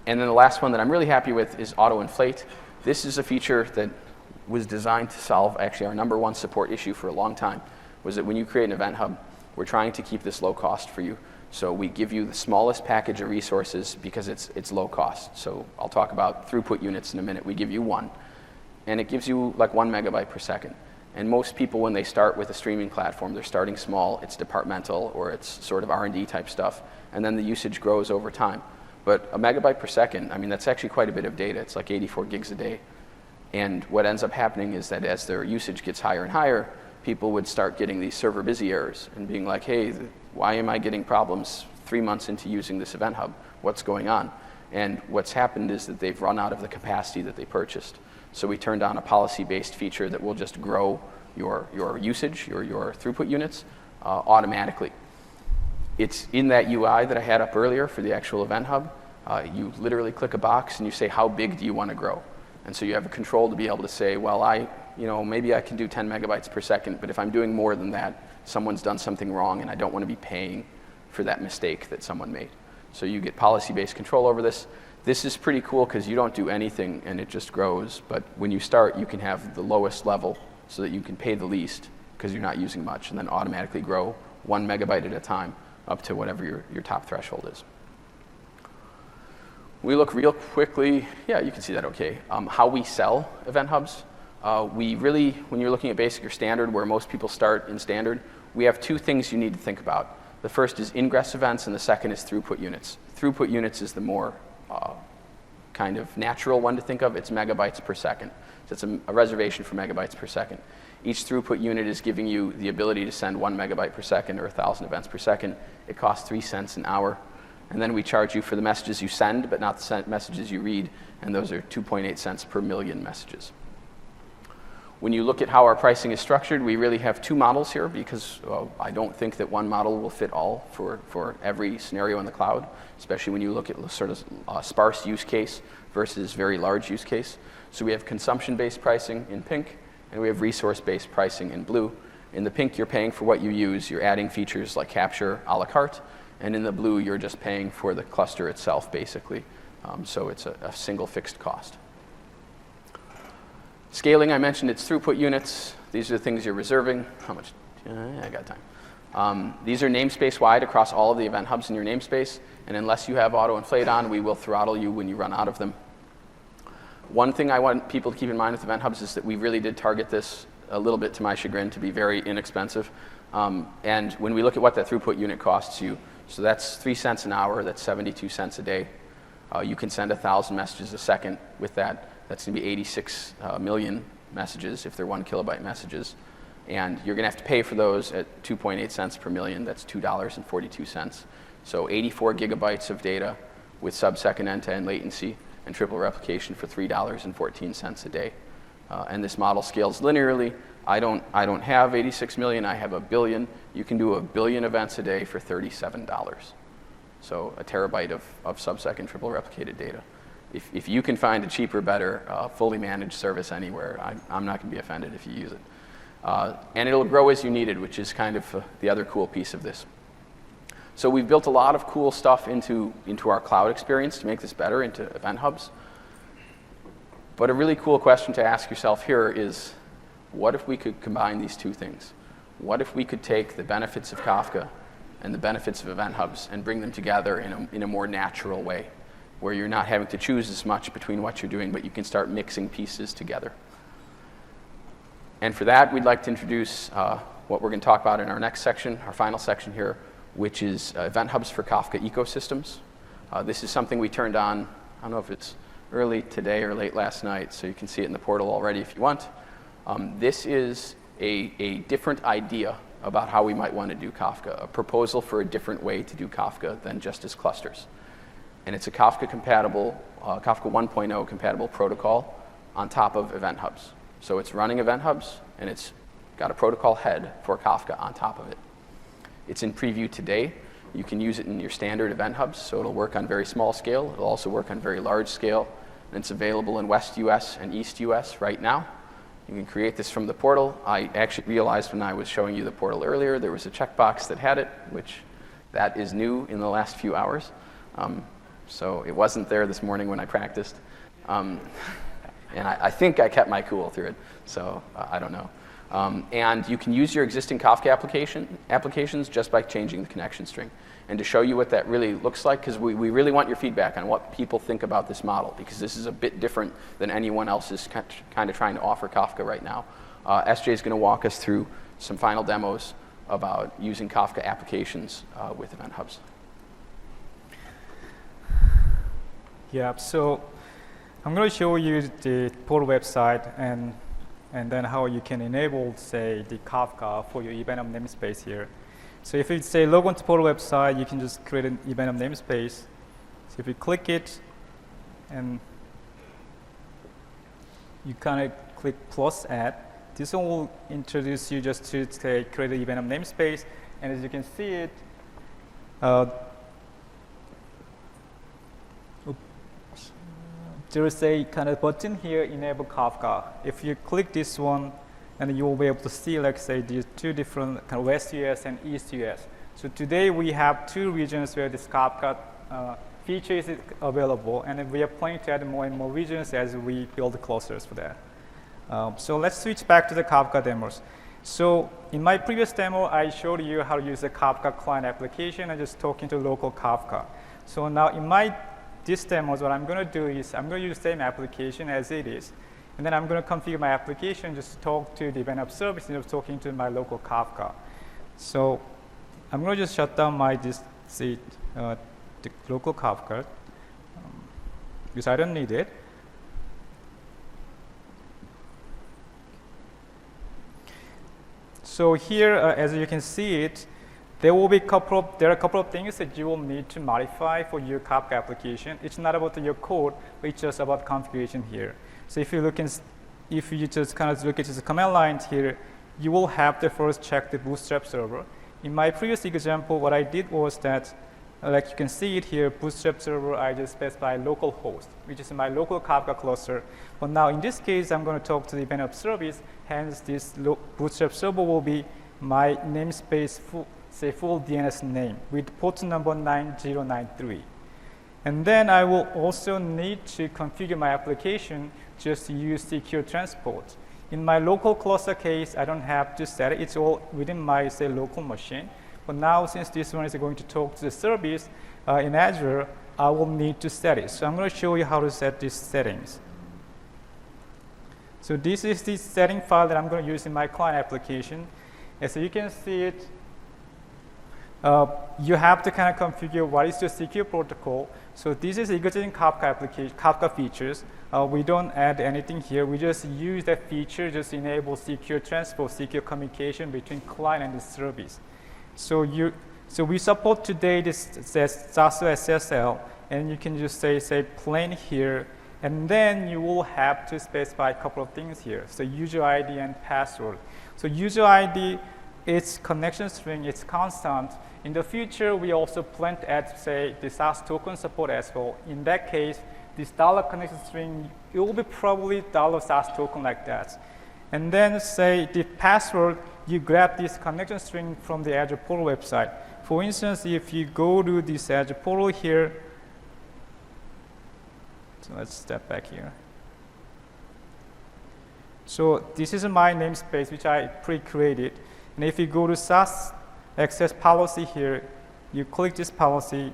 And then the last one that I'm really happy with is auto-inflate. This is a feature that was designed to solve actually our number one support issue for a long time, was that when you create an event hub, we're trying to keep this low cost for you. So we give you the smallest package of resources because it's low cost. So I'll talk about throughput units in a minute. We give you one, and it gives you like 1 megabyte per second. And most people, when they start with a streaming platform, they're starting small. It's departmental, or it's sort of R&D type stuff, and then the usage grows over time. But a megabyte per second, I mean, that's actually quite a bit of data. It's like 84 gigs a day. And what ends up happening is that as their usage gets higher and higher, people would start getting these server busy errors and being like, hey, why am I getting problems 3 months into using this event hub? What's going on? And what's happened is that they've run out of the capacity that they purchased. So we turned on a policy-based feature that will just grow your usage, your throughput units automatically. It's in that UI that I had up earlier for the actual event hub. You literally click a box and you say, how big do you want to grow? And so you have a control to be able to say, well, maybe I can do 10 megabytes per second, but if I'm doing more than that, someone's done something wrong and I don't want to be paying for that mistake that someone made. So you get policy-based control over this. This is pretty cool because you don't do anything and it just grows, but when you start, you can have the lowest level so that you can pay the least because you're not using much, and then automatically grow 1 megabyte at a time up to whatever your top threshold is. We look real quickly, yeah, you can see that okay. How we sell event hubs. We really, when you're looking at basic or standard, where most people start in standard, we have two things you need to think about. The first is ingress events, and the second is throughput units. Throughput units is the more kind of natural one to think of. It's megabytes per second. So it's a reservation for megabytes per second. Each throughput unit is giving you the ability to send 1 megabyte per second or 1,000 events per second. It costs 3 cents an hour. And then we charge you for the messages you send, but not the messages you read, and those are 2.8 cents per million messages. When you look at how our pricing is structured, we really have two models here because I don't think that one model will fit all for every scenario in the cloud, especially when you look at sort of sparse use case versus very large use case. So we have consumption-based pricing in pink, and we have resource-based pricing in blue. In the pink, you're paying for what you use. You're adding features like capture a la carte, and in the blue, you're just paying for the cluster itself, basically. So it's a single fixed cost. Scaling, I mentioned it's throughput units. These are the things you're reserving. How much? I got time. These are namespace-wide across all of the event hubs in your namespace, and unless you have auto-inflate on, we will throttle you when you run out of them. One thing I want people to keep in mind with event hubs is that we really did target this a little bit to my chagrin to be very inexpensive. And when we look at what that throughput unit costs you, so that's 3 cents an hour, that's 72 cents a day. You can send 1,000 messages a second with that. That's going to be 86 million messages if they're 1 kilobyte messages. And you're going to have to pay for those at 2.8 cents per million. That's $2.42. So 84 gigabytes of data with sub-second end-to-end latency and triple replication for $3.14 a day. And this model scales linearly. I don't have 86 million. I have 1 billion. You can do 1 billion events a day for $37. So a terabyte of sub-second triple replicated data. If you can find a cheaper, better, fully managed service anywhere, I'm not going to be offended if you use it. And it'll grow as you need it, which is kind of the other cool piece of this. So we've built a lot of cool stuff into our cloud experience to make this better, into event hubs. But a really cool question to ask yourself here is, what if we could combine these two things? What if we could take the benefits of Kafka and the benefits of event hubs and bring them together in a more natural way, where you're not having to choose as much between what you're doing, but you can start mixing pieces together. And for that, we'd like to introduce what we're going to talk about in our next section, our final section here, which is event hubs for Kafka ecosystems. This is something we turned on, I don't know if it's early today or late last night, so you can see it in the portal already if you want. This is a different idea about how we might want to do Kafka, a proposal for a different way to do Kafka than just as clusters. And it's a Kafka 1.0 compatible protocol on top of event hubs. So it's running event hubs, and it's got a protocol head for Kafka on top of it. It's in preview today. You can use it in your standard event hubs, so it'll work on very small scale. It'll also work on very large scale. And it's available in West US and East US right now. You can create this from the portal. I actually realized when I was showing you the portal earlier, there was a checkbox that had it, which that is new in the last few hours. So it wasn't there this morning when I practiced. And I think I kept my cool through it, so I don't know. And you can use your existing Kafka applications just by changing the connection string. And to show you what that really looks like, because we really want your feedback on what people think about this model, because this is a bit different than anyone else is kind of trying to offer Kafka right now. SJ is going to walk us through some final demos about using Kafka applications with event hubs. Yeah, so I'm going to show you the portal website and then how you can enable, say, the Kafka for your event hub namespace here. So if you say log on to portal website, you can just create an event hub namespace. So if you click it and you kind of click plus add, this one will introduce you just to say create an event hub namespace. And as you can see it, there is a kind of button here, enable Kafka. If you click this one, and you will be able to see, like say, these two different kind of West US and East US. So today we have 2 regions where this Kafka feature is available, and we are planning to add more and more regions as we build clusters for that. So let's switch back to the Kafka demos. So in my previous demo, I showed you how to use a Kafka client application and just talking to local Kafka. So now in this demo, what I'm going to do is I'm going to use the same application as it is. And then I'm going to configure my application just to talk to the event hub service instead of talking to my local Kafka. So I'm going to just shut down my the local Kafka because I don't need it. So here, as you can see it, there are a couple of things that you will need to modify for your Kafka application. It's not about your code, but it's just about configuration here. So if you just kind of look at the command lines here, you will have to first check the Bootstrap server. In my previous example, what I did was that, like you can see it here, Bootstrap server, I just specify localhost, which is my local Kafka cluster. But now in this case, I'm going to talk to the event hub service. Hence, this Bootstrap server will be my namespace full DNS name with port number 9093. And then I will also need to configure my application just to use secure transport. In my local cluster case, I don't have to set it. It's all within my, local machine. But now, since this one is going to talk to the service in Azure, I will need to set it. So I'm going to show you how to set these settings. So this is the setting file that I'm going to use in my client application. And so you can see it. You have to kind of configure what is your secure protocol. So this is existing Kafka application, Kafka features. We don't add anything here. We just use that feature just to enable secure transport, secure communication between client and the service. So we support today this SASO SSL, and you can just say plain here, and then you will have to specify a couple of things here. So user ID and password. So user ID, its connection string, it's constant. In the future, we also plan to add, the SAS token support as well. In that case, this dollar connection string, it will be probably dollar SAS token like that. And then the password, you grab this connection string from the Azure portal website. For instance, if you go to this Azure portal here, so let's step back here. So this is my namespace, which I pre-created. And if you go to SAS access policy here, you click this policy,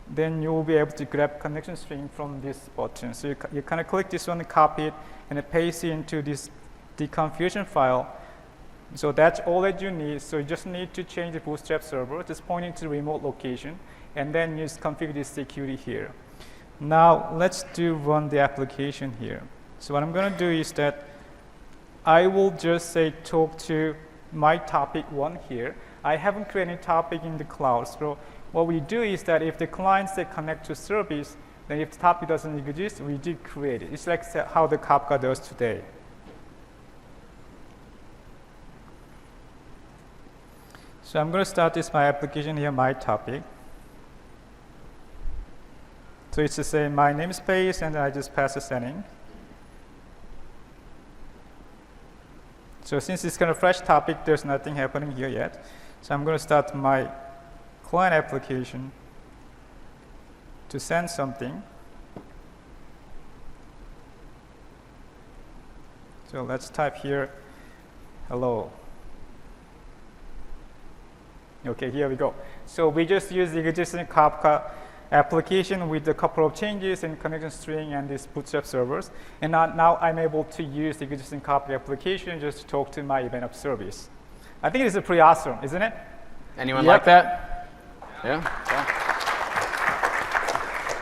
then you will be able to grab connection string from this button. So you kind of click this one, copy it, and paste it into this configuration file. So that's all that you need. So you just need to change the Bootstrap server, just pointing to the remote location, and then you just configure this security here. Now let's run the application here. So what I'm going to do is that I will just talk to my topic 1 here. I haven't created any topic in the cloud. So what we do is that if the client connect to service, then if the topic doesn't exist, we did create it. It's like how the Kafka does today. So I'm going to start my application here, my topic. So it's my namespace, and I just pass a setting. So since it's kind of fresh topic, there's nothing happening here yet. So I'm going to start my client application to send something. So let's type here, hello. Okay, here we go. So we just use the existing Kafka application with a couple of changes in connection string and this Bootstrap servers. And now I'm able to use the existing Kafka application just to talk to my event hub service. I think this is pretty awesome, isn't it? Anyone like that? Yeah?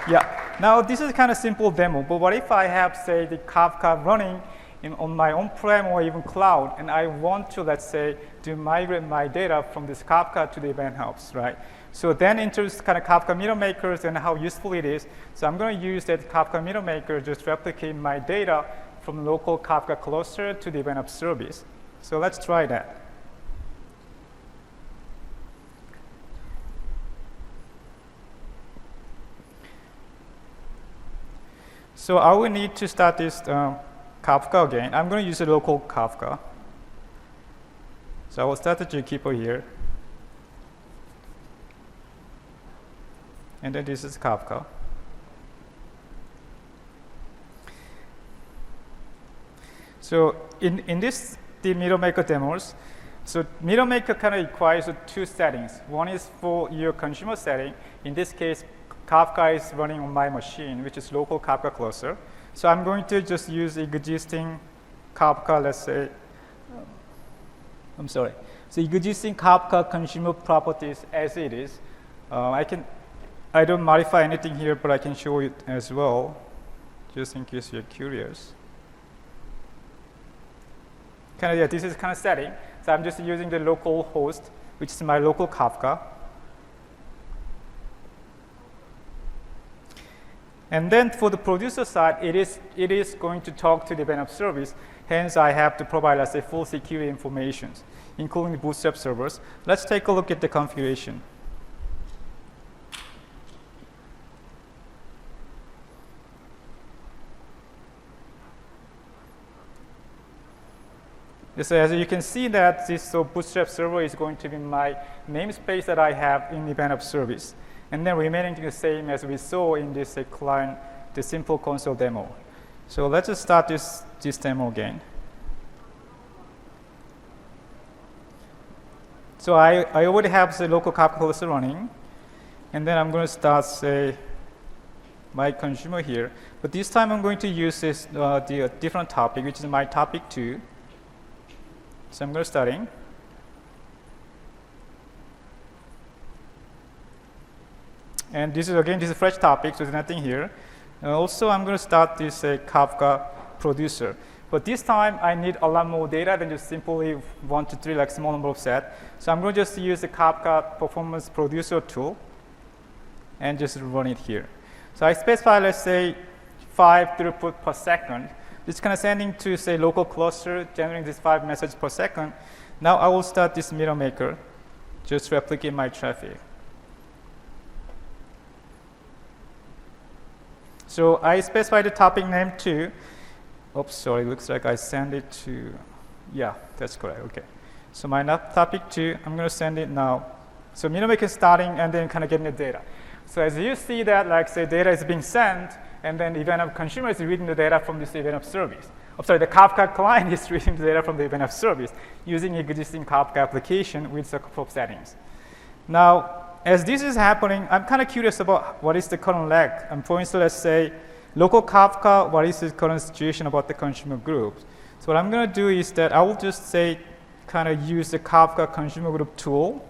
Yeah. Now this is kind of simple demo, but what if I have, the Kafka running on my on-prem or even cloud, and I want to, let's say, to migrate my data from this Kafka to the event hubs, right? So then introduce kind of Kafka middle makers and how useful it is. So I'm going to use that Kafka middle maker just to replicate my data from local Kafka cluster to the event hub service. So let's try that. So I will need to start this Kafka again. I'm going to use a local Kafka. So I will start the zookeeper here. And then this is Kafka. So in this, the middle maker demos, so middle maker kind of requires 2 settings. One is for your consumer setting. In this case, Kafka is running on my machine, which is local Kafka cluster. So I'm going to just use existing Kafka, let's say, So existing Kafka consumer properties as it is. I don't modify anything here, but I can show it as well, just in case you're curious. This is kind of setting. So I'm just using the local host, which is my local Kafka. And then for the producer side, it is going to talk to the event service. Hence, I have to provide, let's say, full security information, including the Bootstrap servers. Let's take a look at the configuration. So as you can see that this Bootstrap server is going to be my namespace that I have in the event of service. And then remaining the same as we saw in this client, the simple console demo. So let's just start this demo again. So I already have the local Kafka cluster running. And then I'm going to start, say, my consumer here. But this time I'm going to use this the different topic, which is my topic 2. So I'm going to start in. And this is a fresh topic, so there's nothing here. Also, I'm going to start this Kafka producer. But this time, I need a lot more data than just simply 1 to 3, like small number of set. So I'm going to just use the Kafka performance producer tool and just run it here. So I specify, let's say, 5 throughput per second. It's kind of sending to, say, local cluster, generating this 5 messages per second. Now I will start this mirror maker, just replicate my traffic. So I specify the topic name too. Oops, sorry, looks like I send it to, yeah, that's correct, okay. So my topic 2, I'm going to send it now. So mirror maker is starting and then kind of getting the data. So as you see that, like, say, data is being sent, and then the event of consumer is reading the data from this event of service. The Kafka client is reading the data from the event of service using existing Kafka application with a couple of settings. Now, as this is happening, I'm kind of curious about what is the current lag. For instance, let's say, local Kafka, what is the current situation about the consumer groups? So what I'm going to do is that I will just say, kind of use the Kafka consumer group tool.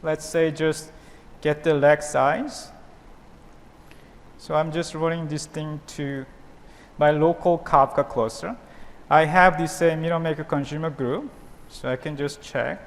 Let's say just get the lag size. So I'm just running this thing to my local Kafka cluster. I have this mirror maker consumer group, so I can just check.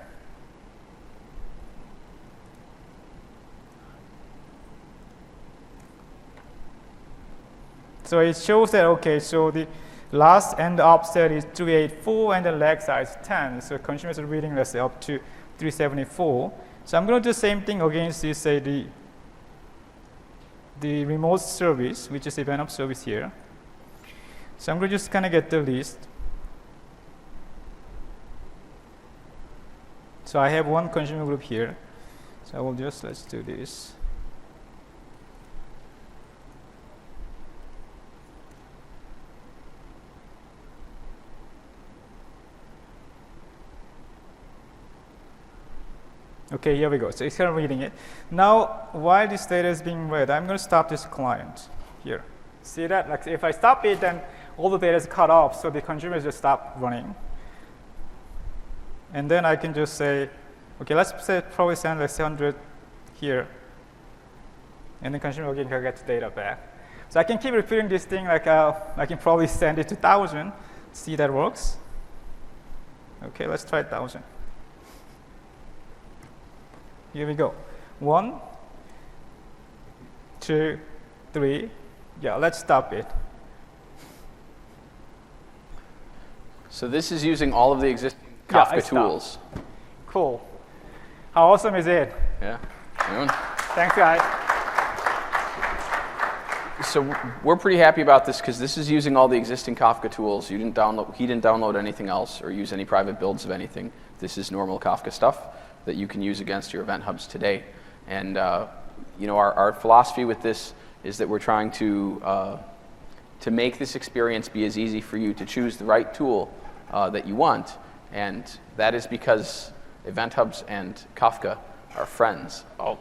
So it shows that, okay, so the last and offset is 284 and the lag size 10. So consumers are reading, let's say, up to 374. So I'm going to do the same thing against this, say, the remote service, which is event of service here. So I'm going to just kind of get the list. So I have one consumer group here. So I will just, let's do this. Okay, here we go. So it's kind of reading it. Now, while this data is being read, I'm going to stop this client here. See that? Like, if I stop it, then all the data is cut off, so the consumers just stop running. And then I can just say, okay, let's say probably send like 100 here. And the consumer again can get the data back. So I can keep repeating this thing, like I can probably send it to 1,000. See that works? Okay, let's try 1,000. Here we go. 1, 2, 3. Yeah, let's stop it. So this is using all of the existing Kafka tools. Cool. How awesome is it? Yeah. Thanks, guys. So we're pretty happy about this because this is using all the existing Kafka tools. He didn't download anything else or use any private builds of anything. This is normal Kafka stuff that you can use against your event hubs today. And our philosophy with this is that we're trying to make this experience be as easy for you to choose the right tool that you want. And that is because event hubs and Kafka are friends. Oh.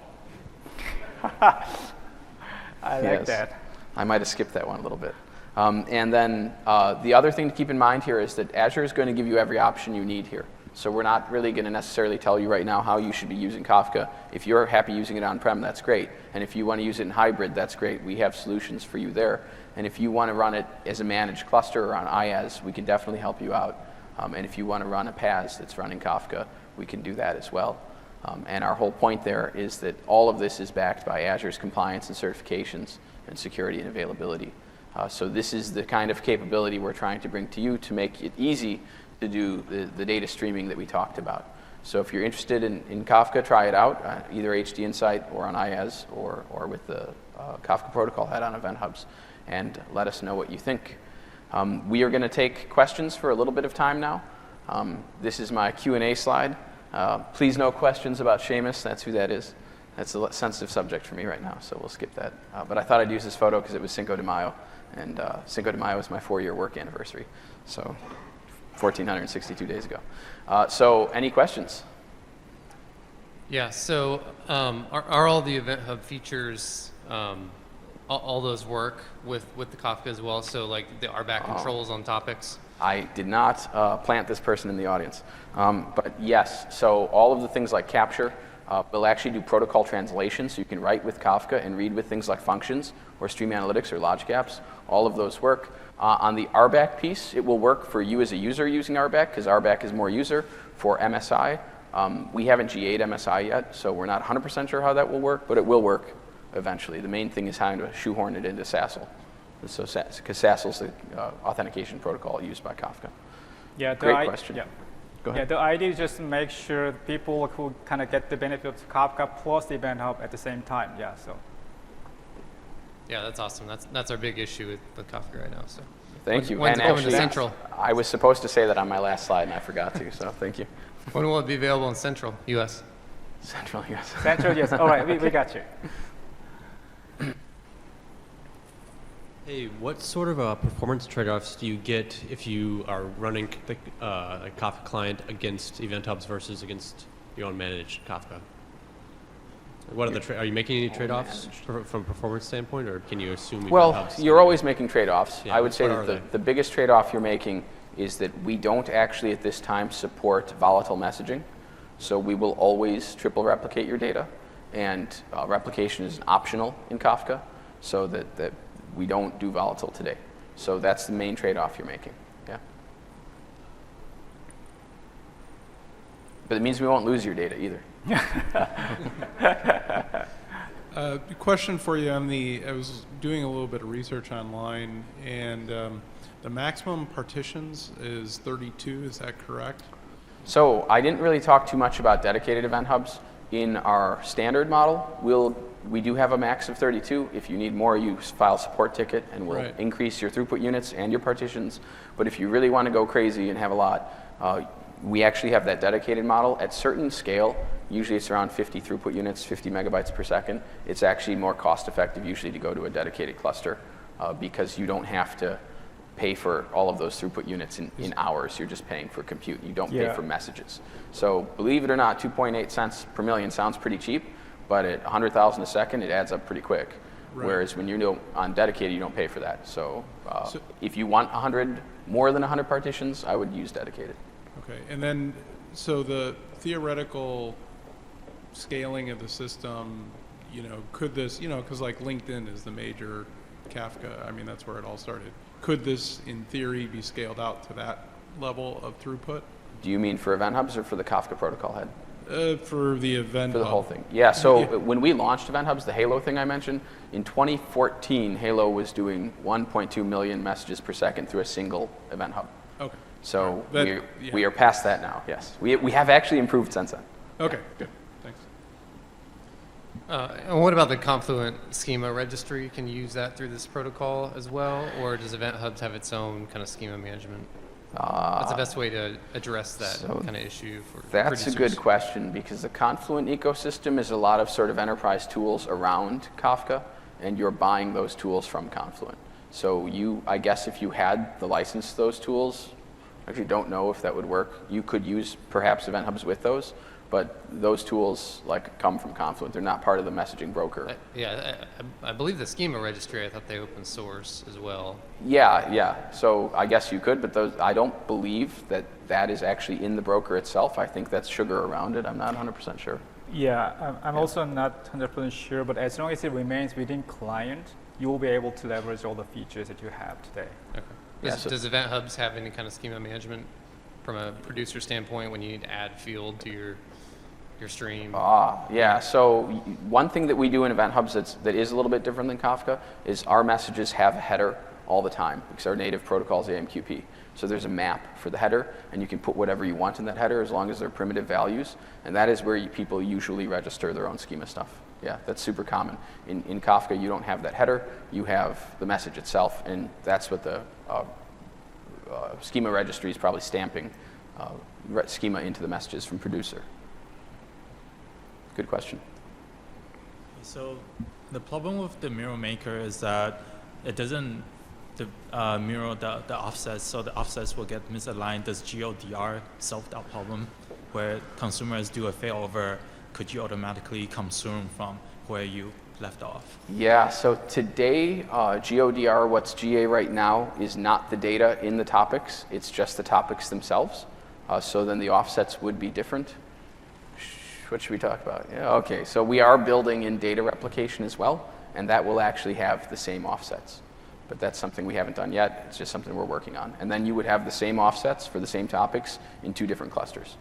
I like that. I might have skipped that one a little bit. And then the other thing to keep in mind here is that Azure is going to give you every option you need here. So we're not really going to necessarily tell you right now how you should be using Kafka. If you're happy using it on-prem, that's great. And if you want to use it in hybrid, that's great. We have solutions for you there. And if you want to run it as a managed cluster or on IaaS, we can definitely help you out. And if you want to run a PaaS that's running Kafka, we can do that as well. And our whole point there is that all of this is backed by Azure's compliance and certifications and security and availability. So this is the kind of capability we're trying to bring to you to make it easy to do the data streaming that we talked about. So if you're interested in Kafka, try it out, either HD Insight or on IaaS or with the Kafka protocol head on Event Hubs, and let us know what you think. We are going to take questions for a little bit of time now. This is my Q&A slide. Please no questions about Seamus. That's who that is. That's a sensitive subject for me right now, so we'll skip that. But I thought I'd use this photo because it was Cinco de Mayo, and Cinco de Mayo is my 4-year work anniversary, so 1,462 days ago. So any questions? Yeah, so are all the Event Hub features, all those work with the Kafka as well? So like the RBAC controls on topics? I did not plant this person in the audience. But yes, so all of the things like capture, we'll actually do protocol translation, so you can write with Kafka and read with things like functions or stream analytics or logic apps. All of those work. On the RBAC piece, it will work for you as a user using RBAC, because RBAC is more user. For MSI, we haven't GA'd MSI yet, so we're not 100% sure how that will work, but it will work eventually. The main thing is how to shoehorn it into SASL. So, because SASL is the authentication protocol used by Kafka. Yeah, Great question. Yeah. Go ahead. Yeah, the idea is just to make sure people who kind of get the benefit of Kafka plus the Event Hub at the same time. Yeah, so. Yeah, that's awesome. That's our big issue with Kafka right now. So. Thank you. When's And it coming to actually, Central? I was supposed to say that on my last slide, and I forgot to, so thank you. When will it be available in Central US? Central, yes. Central, yes. All right, we got you. Hey, what sort of performance trade-offs do you get if you are running the Kafka client against Event Hubs versus against your own managed Kafka? What are are you making any trade-offs from a performance standpoint, or can you assume Event Well, Hubs? you're always making trade-offs. Yeah, I would say what are that the biggest trade-off you're making is that we don't actually at this time support volatile messaging. So we will always triple replicate your data, and replication is optional in Kafka, so that we don't do volatile today. So that's the main trade-off you're making. Yeah. But it means we won't lose your data either. Question for you on I was doing a little bit of research online, and the maximum partitions is 32, is that correct? So I didn't really talk too much about dedicated event hubs. In our standard model, we do have a max of 32. If you need more, you file a support ticket, and we'll Right. increase your throughput units and your partitions. But if you really want to go crazy and have a lot, we actually have that dedicated model. At certain scale, usually it's around 50 throughput units, 50 megabytes per second. It's actually more cost effective usually to go to a dedicated cluster because you don't have to pay for all of those throughput units in hours. You're just paying for compute. You don't pay for messages. So believe it or not, 2.8 cents per million sounds pretty cheap, but at 100,000 a second, it adds up pretty quick. Right. Whereas when you're on dedicated, you don't pay for that. So if you want more than 100 partitions, I would use dedicated. Okay, and then, so the theoretical scaling of the system, could this, because like LinkedIn is the major Kafka, I mean, that's where it all started. Could this, in theory, be scaled out to that level of throughput? Do you mean for event hubs or for the Kafka protocol head? For the event For the hub. whole thing. Yeah, so when we launched event hubs, the Halo thing I mentioned, in 2014, Halo was doing 1.2 million messages per second through a single event hub. Okay. So That- we are past that now, yes. We have actually improved since then. Okay, good, thanks. And what about the Confluent schema registry? Can you use that through this protocol as well, or does Event Hubs have its own kind of schema management? What's the best way to address that kind of issue for That's producers? a good question, because the Confluent ecosystem is a lot of sort of enterprise tools around Kafka, and you're buying those tools from Confluent. So I guess if you had the license to those tools, I actually don't know if that would work. You could use perhaps Event Hubs with those, but those tools like come from Confluent. They're not part of the messaging broker. I believe the schema registry, I thought they open source as well. Yeah. So I guess you could, but I don't believe that is actually in the broker itself. I think that's sugar around it. I'm not 100% sure. Yeah, I'm also not 100% sure, but as long as it remains within client, you will be able to leverage all the features that you have today. Okay. Does Event Hubs have any kind of schema management from a producer standpoint when you need to add field to your stream? Yeah. So one thing that we do in Event Hubs that is a little bit different than Kafka is our messages have a header all the time because our native protocol is AMQP. So there's a map for the header, and you can put whatever you want in that header as long as they're primitive values, and that is where people usually register their own schema stuff. Yeah, that's super common. In Kafka, you don't have that header. You have the message itself, and that's what the schema registry is probably stamping schema into the messages from producer. Good question. So the problem with the mirror maker is that it doesn't mirror the offsets, so the offsets will get misaligned. Does GODR solve that problem where consumers do a failover? Could you automatically consume from where you left off? Yeah, so today, GODR, what's GA right now, is not the data in the topics. It's just the topics themselves. So then the offsets would be different. What should we talk about? Yeah, okay, so we are building in data replication as well, and that will actually have the same offsets. But that's something we haven't done yet. It's just something we're working on. And then you would have the same offsets for the same topics in 2 different clusters.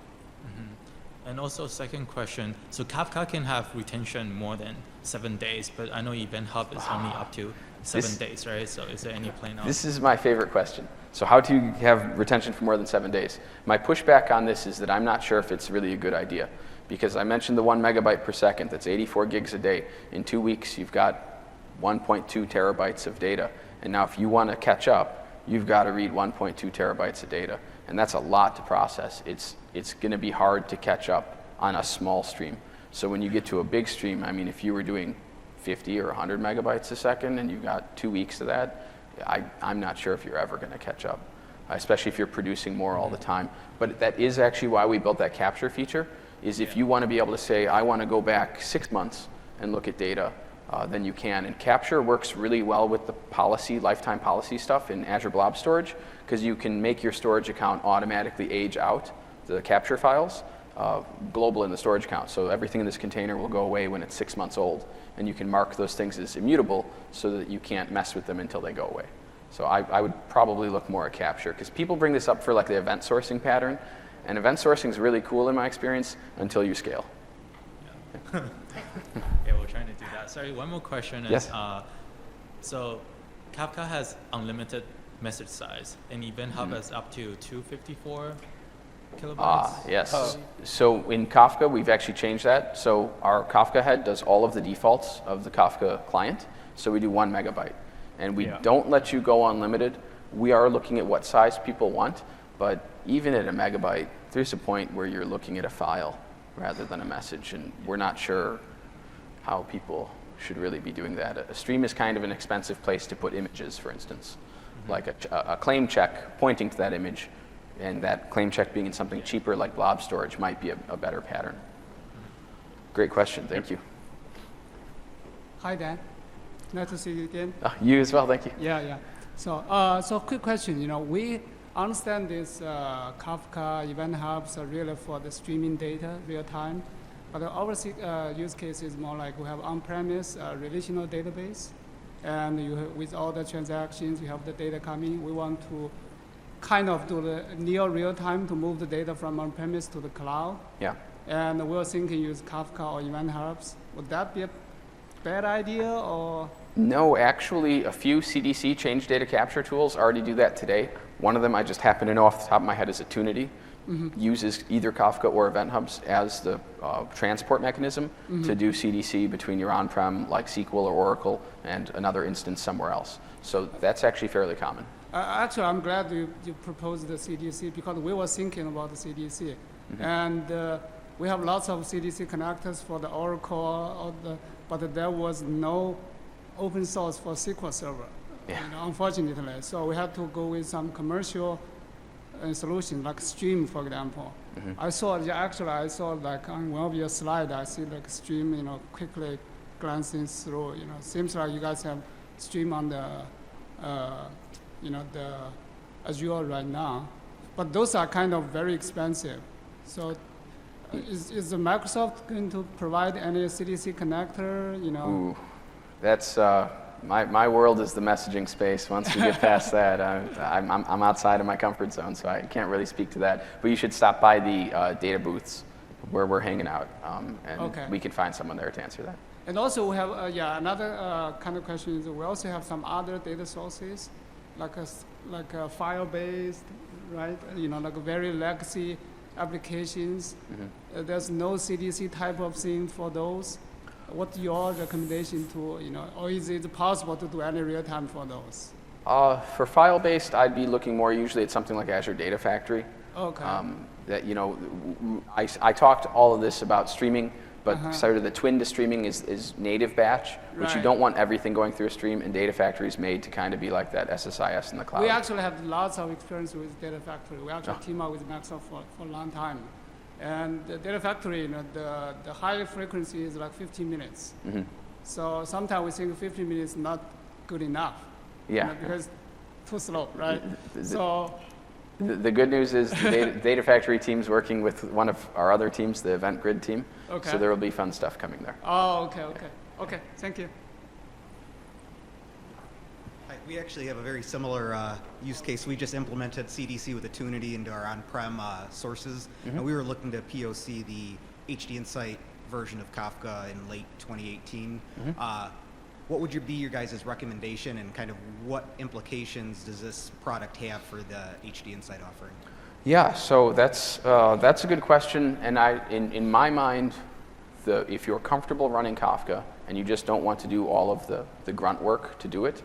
Mm-hmm. And also, second question. So Kafka can have retention more than 7 days, but I know Event Hub is only up to 7 days, right? So is there any plan on? This is my favorite question. So how do you have retention for more than 7 days? My pushback on this is that I'm not sure if it's really a good idea. Because I mentioned the 1 megabyte per second, that's 84 gigs a day. In 2 weeks, you've got 1.2 terabytes of data. And now if you want to catch up, you've got to read 1.2 terabytes of data. And that's a lot to process. It's going to be hard to catch up on a small stream. So when you get to a big stream, I mean, if you were doing 50 or 100 megabytes a second and you got 2 weeks of that, I'm not sure if you're ever going to catch up, especially if you're producing more all the time. But that is actually why we built that capture feature, is if you want to be able to say, I want to go back 6 months and look at data, then you can. And capture works really well with the policy, lifetime policy stuff in Azure Blob Storage, because you can make your storage account automatically age out the capture files global in the storage account. So everything in this container will go away when it's 6 months old, and you can mark those things as immutable so that you can't mess with them until they go away. So I would probably look more at capture, because people bring this up for like the event sourcing pattern, and event sourcing is really cool in my experience until you scale. Yeah, we're trying to do that. Sorry, one more question is, yes. So Kafka has unlimited message size, and Event Hub is up to 254 kilobytes. Yes. So in Kafka, we've actually changed that. So our Kafka head does all of the defaults of the Kafka client. So we do 1 megabyte. And we don't let you go unlimited. We are looking at what size people want, but even at a megabyte, there's a point where you're looking at a file rather than a message, and we're not sure how people should really be doing that. A stream is kind of an expensive place to put images, for instance, like a claim check pointing to that image, and that claim check being in something cheaper like blob storage might be a better pattern. Great question, thank you. Hi, Dan. Nice to see you again. You as well, thank you. Yeah. So quick question. We understand this Kafka Event Hubs are really for the streaming data real time, but our use case is more like we have on-premise relational database, and with all the transactions, you have the data coming. We want to kind of do the near real time to move the data from on-premise to the cloud. Yeah. And we were thinking use Kafka or Event Hubs. Would that be a bad idea, or? No, actually, a few CDC change data capture tools already do that today. One of them I just happen to know off the top of my head is Attunity. Uses either Kafka or Event Hubs as the transport mechanism to do CDC between your on-prem, like SQL or Oracle, and another instance somewhere else. So that's actually fairly common. Actually, I'm glad you proposed the CDC, because we were thinking about the CDC. And we have lots of CDC connectors for the Oracle, but there was no open source for SQL Server, unfortunately. So we had to go with some commercial solution, like Stream, for example. I saw like on one of your slides, I see like Stream, quickly glancing through. Seems like you guys have Stream on the, the Azure right now, but those are kind of very expensive. So, is the Microsoft going to provide any CDC connector? Ooh, that's my world is the messaging space. Once we get past that, I'm outside of my comfort zone, so I can't really speak to that. But you should stop by the data booths where we're hanging out, and we can find someone there to answer that. And also we have another kind of question is we also have some other data sources, like a file-based, right? Like a very legacy applications. There's no CDC type of thing for those. What's your recommendation to, or is it possible to do any real time for those? For file-based, I'd be looking more usually at something like Azure Data Factory. Okay. I talked all of this about streaming, but sort of the twin to streaming is native batch, which you don't want everything going through a stream, and Data Factory is made to kind of be like that SSIS in the cloud. We actually have lots of experience with Data Factory. We actually team up with Microsoft for a long time. And the Data Factory, the high frequency is like 15 minutes. So sometimes we think 15 minutes is not good enough. Yeah. Because too slow, right? The good news is the Data Factory team's working with one of our other teams, the Event Grid team. Okay. So there will be fun stuff coming there. Oh, okay. Thank you. Hi, we actually have a very similar use case. We just implemented CDC with Attunity into our on-prem sources, and we were looking to POC the HD Insight version of Kafka in late 2018. What would be your guys' recommendation, and kind of what implications does this product have for the HD Insight offering? Yeah, so that's a good question, and in my mind, if you're comfortable running Kafka and you just don't want to do all of the grunt work to do it,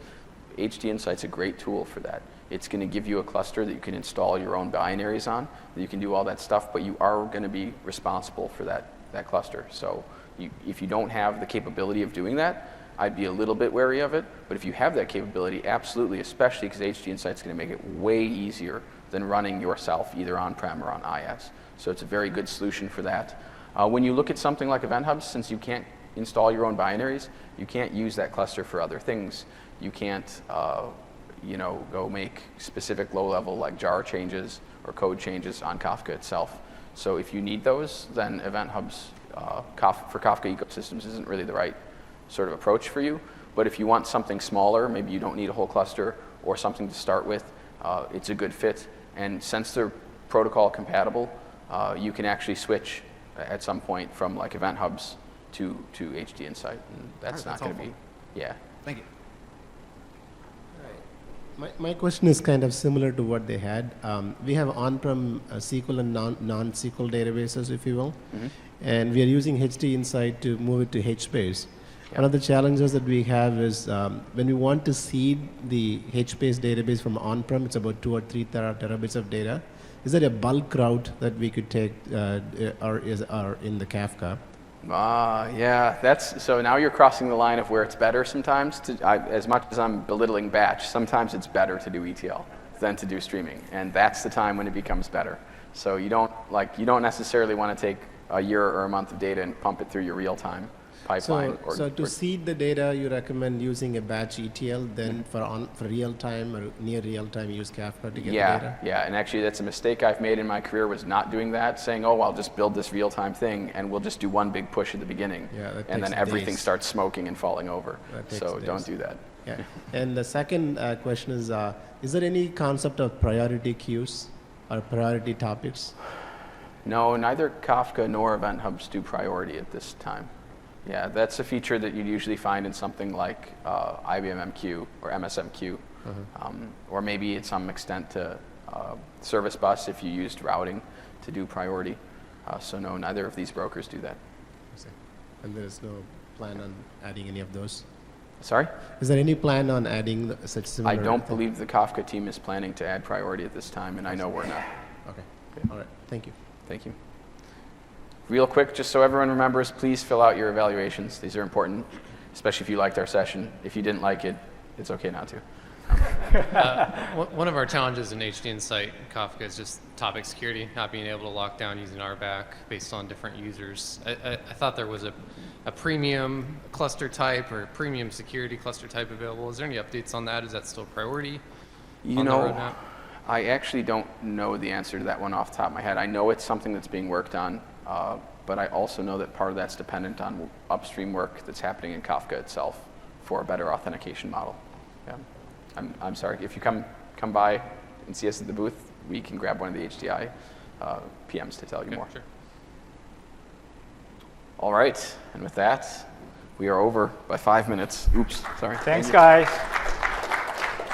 HD Insight's a great tool for that. It's going to give you a cluster that you can install your own binaries on, that you can do all that stuff, but you are going to be responsible for that cluster. So if you don't have the capability of doing that, I'd be a little bit wary of it, but if you have that capability, absolutely, especially because HD Insight's going to make it way easier than running yourself either on-prem or on IS. So it's a very good solution for that. When you look at something like Event Hubs, since you can't install your own binaries, you can't use that cluster for other things. You can't go make specific low-level like jar changes or code changes on Kafka itself. So if you need those, then Event Hubs for Kafka ecosystems isn't really the right sort of approach for you. But if you want something smaller, maybe you don't need a whole cluster or something to start with, it's a good fit. And since they're protocol compatible, you can actually switch at some point from like Event Hubs to HD Insight. And that's not going to be, yeah. Thank you. My question is kind of similar to what they had. We have on-prem SQL and non-SQL databases, if you will, and we are using HD Insight to move it to HBase. One of the challenges that we have is when we want to seed the HBase database from on-prem, it's about 2 or 3 terabytes of data. Is there a bulk route that we could take or in the Kafka? Yeah, so now you're crossing the line of where it's better sometimes. As much as I'm belittling batch, sometimes it's better to do ETL than to do streaming, and that's the time when it becomes better. So you don't necessarily want to take a year or a month of data and pump it through your real-time pipeline. So to seed the data, you recommend using a batch ETL, then for real-time or near real-time, use Kafka to get the data? Yeah, and actually that's a mistake I've made in my career, was not doing that, saying, oh, I'll just build this real-time thing and we'll just do one big push at the beginning. And then everything starts smoking and falling over. So don't do that. Yeah. And the second question is there any concept of priority queues or priority topics? No, neither Kafka nor Event Hubs do priority at this time. Yeah, that's a feature that you'd usually find in something like IBM MQ or MSMQ, or maybe at some extent to Service Bus if you used routing to do priority. So no, neither of these brokers do that. And there's no plan on adding any of those? Sorry? Is there any plan on adding such similar? I don't believe the Kafka team is planning to add priority at this time, and I know we're not. Okay. All right. Thank you. Thank you. Real quick, just so everyone remembers, please fill out your evaluations. These are important, especially if you liked our session. If you didn't like it, it's okay not to. One of our challenges in HD Insight Kafka is just topic security, not being able to lock down using RBAC based on different users. I thought there was a premium cluster type or premium security cluster type available. Is there any updates on that? Is that still a priority on the roadmap? I actually don't know the answer to that one off the top of my head. I know it's something that's being worked on, but I also know that part of that's dependent on upstream work that's happening in Kafka itself for a better authentication model. Yeah. I'm sorry, if you come by and see us at the booth, we can grab one of the HDI PMs to tell you more. Sure. All right, and with that, we are over by 5 minutes. Oops, sorry. Thanks, guys.